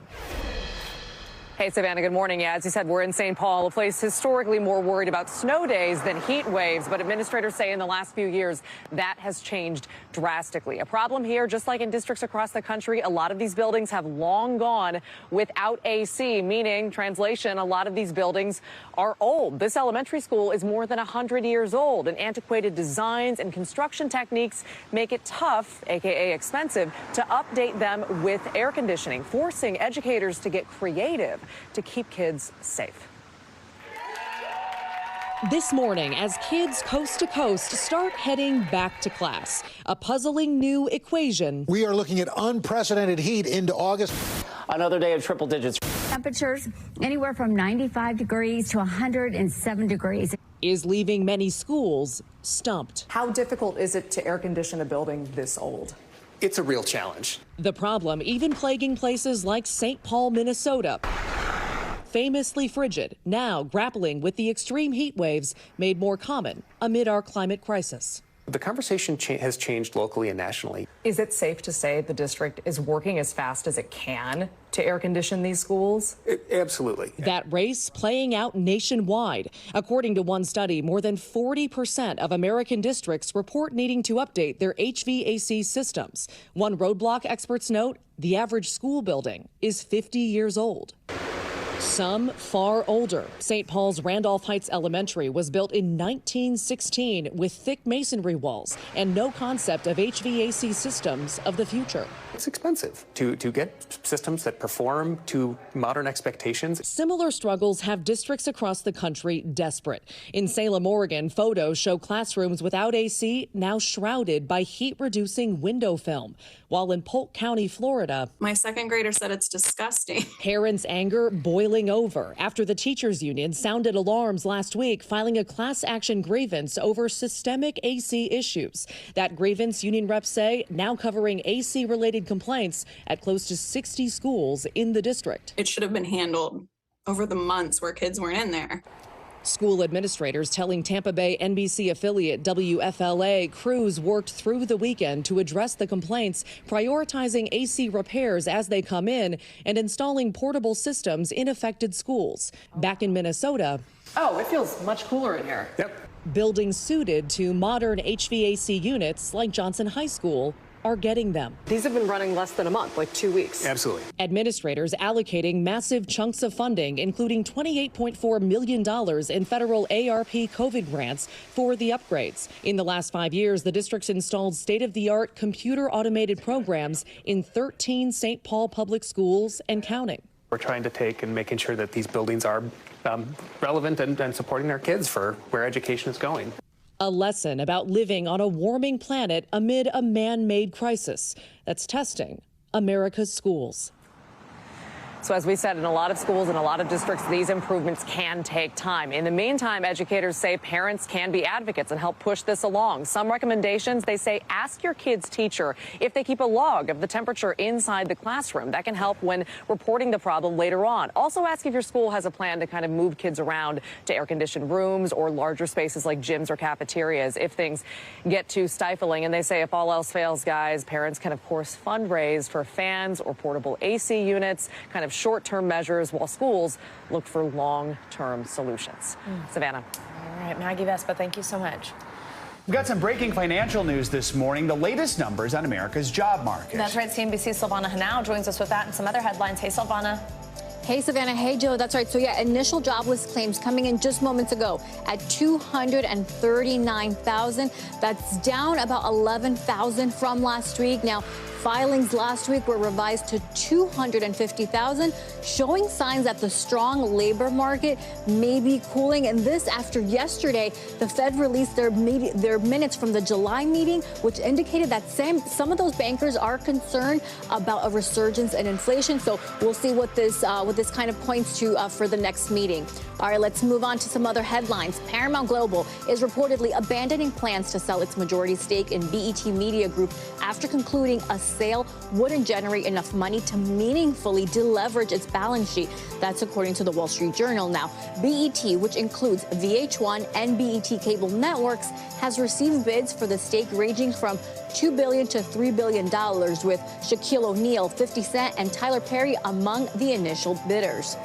Hey, Savannah, good morning. Yeah, as you said, we're in St. Paul, a place historically more worried about snow days than heat waves. But administrators say in the last few years that has changed drastically. A problem here, just like in districts across the country, a lot of these buildings have long gone without AC, meaning, translation, a lot of these buildings are old. This elementary school is more than 100 years old, and antiquated designs and construction techniques make it tough, aka expensive, to update them with air conditioning, forcing educators to get creative to keep kids safe. This morning, as kids coast to coast start heading back to class, a puzzling new equation. We are looking at unprecedented heat into August. Another day of triple digits. Temperatures anywhere from 95 degrees to 107 degrees. Is leaving many schools stumped. How difficult is it to air condition a building this old? It's a real challenge. The problem even plaguing places like St. Paul, Minnesota. Famously frigid, now grappling with the extreme heat waves made more common amid our climate crisis. The conversation has changed locally and nationally. Is it safe to say the district is working as fast as it can to air condition these schools? Absolutely. That race playing out nationwide. According to one study, more than 40% of American districts report needing to update their HVAC systems. One roadblock experts note, the average school building is 50 years old. Some far older. St. Paul's Randolph Heights Elementary was built in 1916 with thick masonry walls and no concept of HVAC systems of the future. It's expensive to get systems that perform to modern expectations. Similar struggles have districts across the country desperate. In Salem, Oregon, photos show classrooms without AC now shrouded by heat-reducing window film. While in Fulton County, Florida, my second grader said it's disgusting. Parents' anger boiling over after the teachers union sounded alarms last week, filing a class action grievance over systemic AC issues. That grievance, union reps say, now covering AC-related complaints at close to 60 schools in the district. It should have been handled over the months where kids weren't in there. School administrators telling Tampa Bay NBC affiliate WFLA crews worked through the weekend to address the complaints, prioritizing AC repairs as they come in and installing portable systems in affected schools. Back in Minnesota, Oh, it feels much cooler in here. Yep. buildings suited to modern HVAC units like Johnson High School are getting them. These have been running less than a month, like 2 weeks. Absolutely. Administrators allocating massive chunks of funding, including $28.4 million in federal ARP COVID grants for the upgrades. In the last 5 years, the district's installed state-of-the-art computer automated programs in 13 St. Paul public schools and counting. We're trying to take and making sure that these buildings are relevant and supporting our kids for where education is going. A lesson about living on a warming planet amid a man-made crisis that's testing America's schools. So as we said, in a lot of schools and a lot of districts, these improvements can take time. In the meantime, educators say parents can be advocates and help push this along. Some recommendations, they say, ask your kid's teacher if they keep a log of the temperature inside the classroom. That can help when reporting the problem later on. Also ask if your school has a plan to kind of move kids around to air-conditioned rooms or larger spaces like gyms or cafeterias if things get too stifling. And they say if all else fails, guys, parents can, of course, fundraise for fans or portable AC units, kind of short-term measures, while schools look for long-term solutions. Savannah. All right, Maggie Vespa, thank you so much. We've got some breaking financial news this morning, the latest numbers on America's job market. That's right, CNBC's Silvana Hanau joins us with that and some other headlines. Hey, Silvana. Hey, Savannah. Hey, Joe. That's right. So, yeah, initial jobless claims coming in just moments ago at 239,000. That's down about 11,000 from last week. Now, filings last week were revised to 250,000, showing signs that the strong labor market may be cooling. And this after yesterday, the Fed released their minutes from the July meeting, which indicated that some of those bankers are concerned about a resurgence in inflation. So we'll see what this kind of points to for the next meeting. All right, let's move on to some other headlines. Paramount Global is reportedly abandoning plans to sell its majority stake in BET Media Group after concluding a sale wouldn't generate enough money to meaningfully deleverage its balance sheet. That's according to the Wall Street Journal. Now, BET, which includes VH1 and BET Cable Networks, has received bids for the stake ranging from $2 billion to $3 billion, with Shaquille O'Neal, 50 Cent, and Tyler Perry among the initial bidders.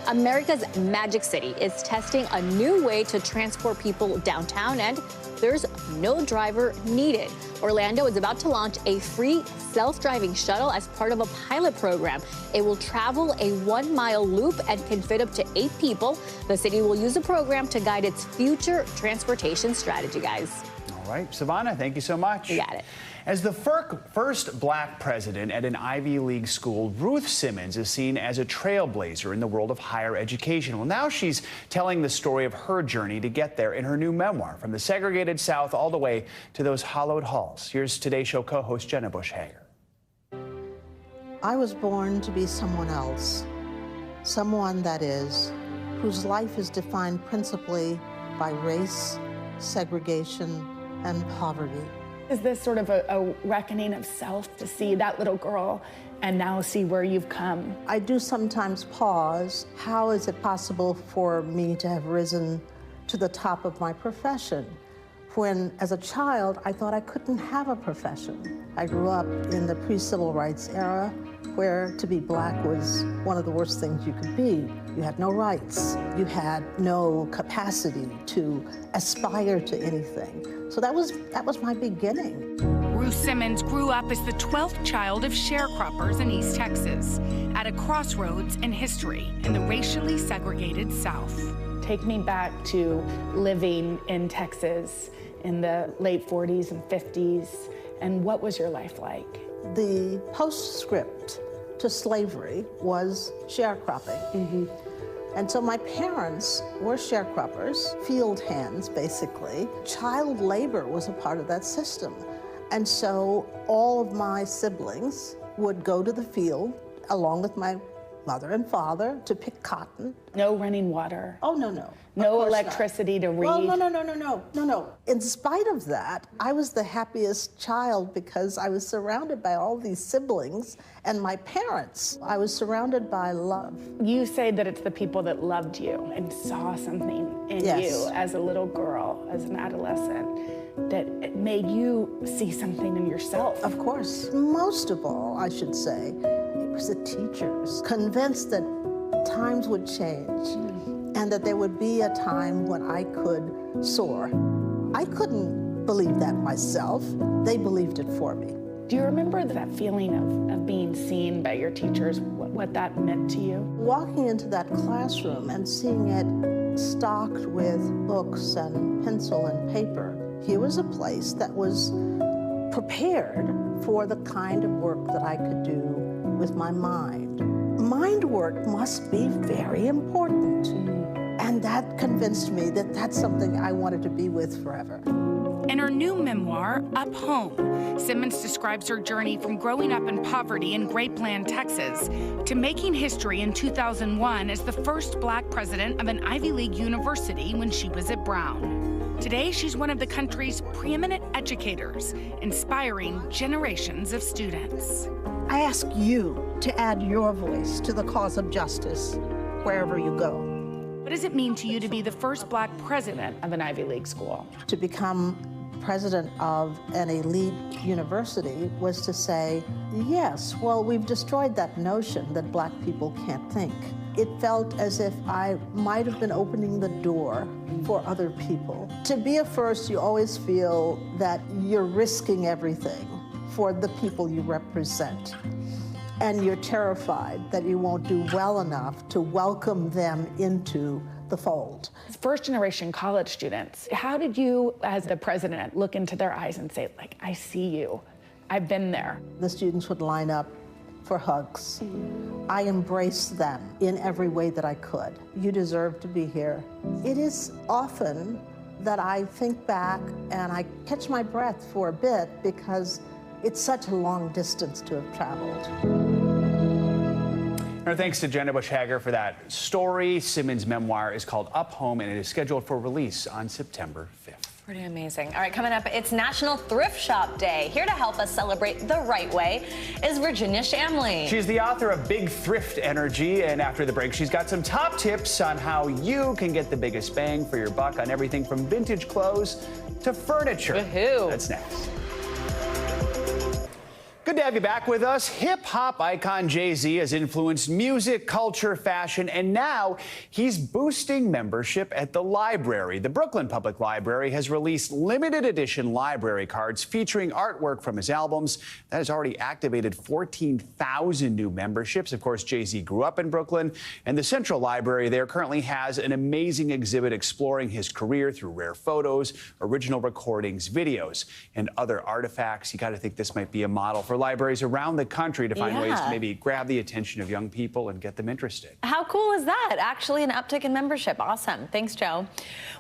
America's Magic City is testing a new way to transport people downtown, and there's no driver needed. Orlando is about to launch a free self-driving shuttle as part of a pilot program. It will travel a 1-mile loop and can fit up to 8 people. The city will use the program to guide its future transportation strategy, guys. All right, Savannah, thank you so much. You got it. As the first black president at an Ivy League school, Ruth Simmons is seen as a trailblazer in the world of higher education. Well, now she's telling the story of her journey to get there in her new memoir, From the Segregated South all the way to those hollowed halls. Here's Today Show co-host Jenna Bush Hager. I was born to be someone else, someone, that is, whose life is defined principally by race, segregation, and poverty. Is this sort of a reckoning of self to see that little girl and now see where you've come? I do sometimes pause. How is it possible for me to have risen to the top of my profession? when, as a child, I thought I couldn't have a profession. I grew up in the pre-civil rights era, where to be black was one of the worst things you could be. You had no rights. You had no capacity to aspire to anything. So that was my beginning. Ruth Simmons grew up as the 12th child of sharecroppers in East Texas, at a crossroads in history in the racially segregated South. Take me back to living in Texas in the late 40s and 50s, and what was your life like? The postscript to slavery was sharecropping. And so my parents were sharecroppers, field hands, basically. Child labor was a part of that system. And so all of my siblings would go to the field along with my mother and father to pick cotton. No running water. Oh, no, no. No electricity to read. Well, no. In spite of that, I was the happiest child because I was surrounded by all these siblings and my parents. I was surrounded by love. You say that it's the people that loved you and saw something in you as a little girl, as an adolescent, that it made you see something in yourself. Of course. Most of all, I should say, it was the teachers, convinced that times would change and that there would be a time when I could soar. I couldn't believe that myself. They believed it for me. Do you remember that feeling of being seen by your teachers, what that meant to you? Walking into that classroom and seeing it stocked with books and pencil and paper, here was a place that was prepared for the kind of work that I could do with my mind. Mind work must be very important. And that convinced me that that's something I wanted to be with forever. In her new memoir, Up Home, Simmons describes her journey from growing up in poverty in Grapeland, Texas, to making history in 2001 as the first black president of an Ivy League university when she was at Brown. Today, she's one of the country's preeminent educators, inspiring generations of students. I ask you to add your voice to the cause of justice wherever you go. What does it mean to you to be the first black president of an Ivy League school? To become president of an elite university was to say, yes, well, we've destroyed that notion that black people can't think. It felt as if I might have been opening the door for other people. To be a first, you always feel that you're risking everything for the people you represent. And you're terrified that you won't do well enough to welcome them into the fold. First-generation college students, how did you, as the president, look into their eyes and say, like, I see you, I've been there? The students would line up for hugs. I embraced them in every way that I could. You deserve to be here. It is often that I think back and I catch my breath for a bit because it's such a long distance to have traveled. Our thanks to Jenna Bush-Hager for that story. Simmons' memoir is called Up Home, and it is scheduled for release on September 5th. Pretty amazing. All right, coming up, it's National Thrift Shop Day. Here to help us celebrate the right way is Virginia Shamley. She's the author of Big Thrift Energy, and after the break, she's got some top tips on how you can get the biggest bang for your buck on everything from vintage clothes to furniture. Woohoo. That's next. Good to have you back with us. Hip-hop icon Jay-Z has influenced music, culture, fashion, and now he's boosting membership at the library. The Brooklyn Public Library has released limited edition library cards featuring artwork from his albums. That has already activated 14,000 new memberships. Of course, Jay-Z grew up in Brooklyn, and the Central Library there currently has an amazing exhibit exploring his career through rare photos, original recordings, videos, and other artifacts. You got to think this might be a model for libraries around the country to find ways to maybe grab the attention of young people and get them interested. How cool is that? Actually, an uptick in membership. Awesome. Thanks, Joe.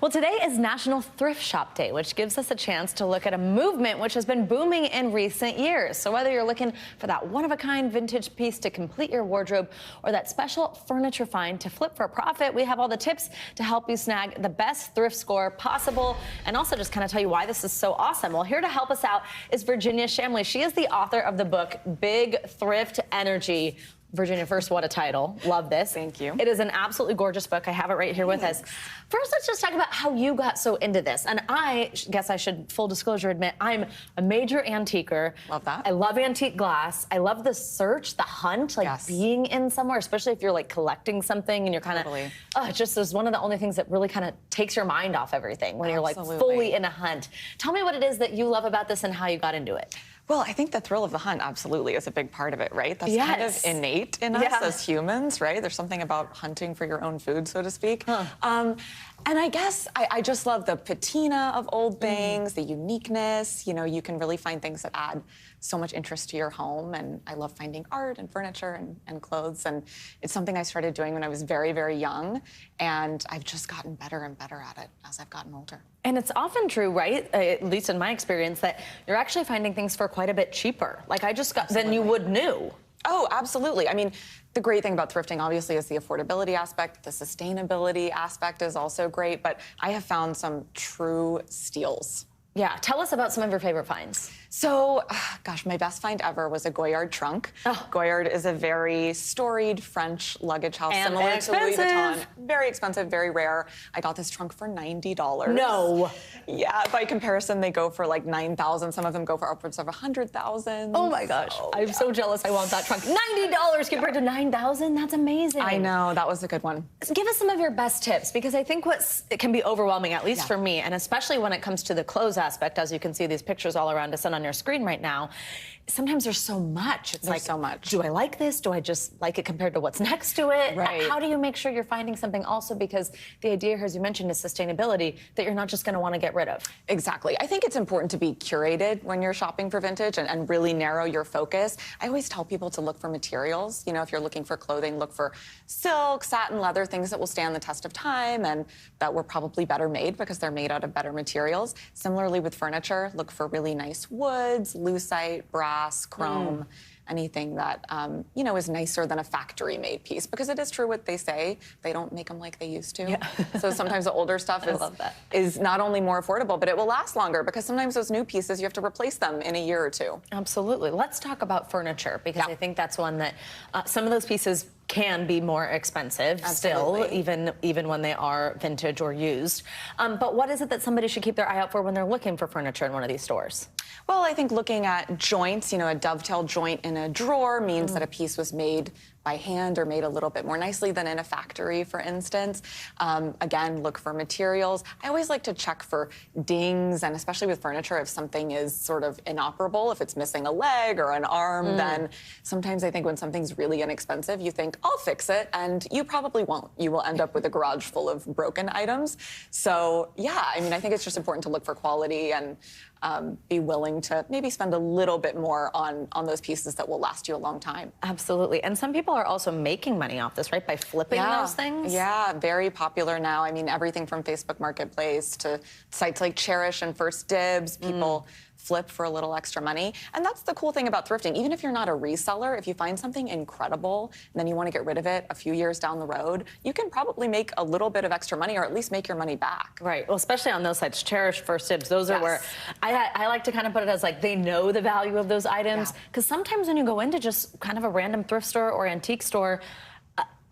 Well, today is National Thrift Shop Day, which gives us a chance to look at a movement which has been booming in recent years. So whether you're looking for that one-of-a-kind vintage piece to complete your wardrobe or that special furniture find to flip for a profit, we have all the tips to help you snag the best thrift score possible and also just kind of tell you why this is so awesome. Well, here to help us out is Virginia Shamley. She is the author of the book Big Thrift Energy. Virginia, first, what a title. Love this. Thank you. It is an absolutely gorgeous book. I have it right here with us. First, let's just talk about how you got so into this. And I guess I should, full disclosure, admit, I'm a major antiquer. Love that. I love antique glass. I love the search, the hunt, like being in somewhere, especially if you're like collecting something and you're kind of, it just is one of the only things that really kind of takes your mind off everything when you're like fully in a hunt. Tell me what it is that you love about this and how you got into it. Well, I think the thrill of the hunt absolutely is a big part of it, right? That's kind of innate in us as humans, right? There's something about hunting for your own food, so to speak. And I guess I just love the patina of old things, the uniqueness. You know, you can really find things that add so much interest to your home. And I love finding art and furniture and clothes. And it's something I started doing when I was very, very young. And I've just gotten better and better at it as I've gotten older. And it's often true, right, at least in my experience, that you're actually finding things for quite a bit cheaper. Like I just got, than you would new. Oh, absolutely. I mean, the great thing about thrifting, obviously, is the affordability aspect. The sustainability aspect is also great. But I have found some true steals. Yeah, tell us about some of your favorite finds. So, gosh, my best find ever was a Goyard trunk. Goyard is a very storied French luggage house, And similar to Louis expensive. Vuitton. Very expensive, very rare. I got this trunk for $90. No. Yeah, by comparison, they go for like $9,000. Some of them go for upwards of $100,000. Oh my gosh, I'm so jealous. I want that trunk. $90 compared to $9,000. That's amazing. I know, that was a good one. Give us some of your best tips, because I think it can be overwhelming, at least for me, and especially when it comes to the clothes aspect. As you can see these pictures all around us and on your screen right now, sometimes there's so much. It's like, so much. Do I like this? Do I just like it compared to what's next to it? Right. How do you make sure you're finding something also, because the idea here, as you mentioned, is sustainability, that you're not just going to want to get rid of? Exactly. I think it's important to be curated when you're shopping for vintage and really narrow your focus. I always tell people to look for materials. You know, if you're looking for clothing, look for silk, satin, leather, things that will stand the test of time and that were probably better made because they're made out of better materials. Similarly with furniture, look for really nice woods, lucite, brass, chrome, anything that, you know, is nicer than a factory-made piece, because it is true what they say. They don't make them like they used to. So sometimes the older stuff is not only more affordable, but it will last longer, because sometimes those new pieces, you have to replace them in a year or two. Absolutely. Let's talk about furniture, because I think that's one that some of those pieces can be more expensive still, even when they are vintage or used. But what is it that somebody should keep their eye out for when they're looking for furniture in one of these stores? Well, I think looking at joints, you know, a dovetail joint in a drawer means that a piece was made by hand or made a little bit more nicely than in a factory, for instance. Again, look for materials. I always like to check for dings, and especially with furniture, if something is sort of inoperable, if it's missing a leg or an arm, then sometimes I think when something's really inexpensive, you think, I'll fix it, and you probably won't. You will end up with a garage full of broken items. So, yeah, I mean, I think it's just important to look for quality and be willing to maybe spend a little bit more on those pieces that will last you a long time. Absolutely. And some people are also making money off this, right? By flipping those things? Yeah, very popular now. I mean, everything from Facebook Marketplace to sites like Cherish and First Dibs, people flip for a little extra money. And that's the cool thing about thrifting. Even if you're not a reseller, if you find something incredible and then you want to get rid of it a few years down the road, you can probably make a little bit of extra money, or at least make your money back. Right. Well, especially on those sites, Cherish, First Dibs, those are where I like to kind of put it as like they know the value of those items. Because sometimes when you go into just kind of a random thrift store or antique store,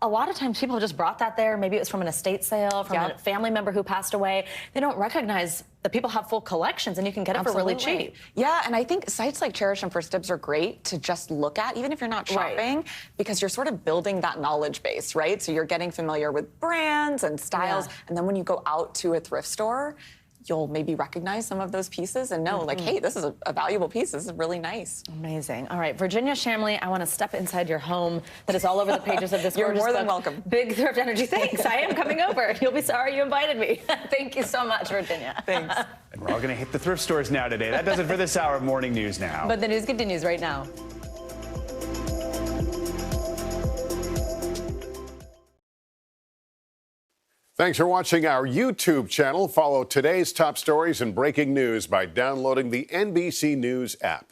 a lot of times people just brought that there. Maybe it was from an estate sale, from a family member who passed away. They don't recognize that people have full collections, and you can get it for really cheap. Yeah, and I think sites like Cherish and First Dibs are great to just look at, even if you're not shopping, because you're sort of building that knowledge base, right? So you're getting familiar with brands and styles, and then when you go out to a thrift store, you'll maybe recognize some of those pieces and know, like, hey, this is a valuable piece. This is really nice. Amazing. All right, Virginia Shamley, I want to step inside your home that is all over the pages of this You're more than book. welcome. Big Thrift Energy. Thanks. I am coming over. You'll be sorry you invited me. Thank you so much, Virginia. Thanks. And we're all going to hit the thrift stores now today. That does it for this hour of Morning News Now. But the news continues right now. Thanks for watching our YouTube channel. Follow today's top stories and breaking news by downloading the NBC News app.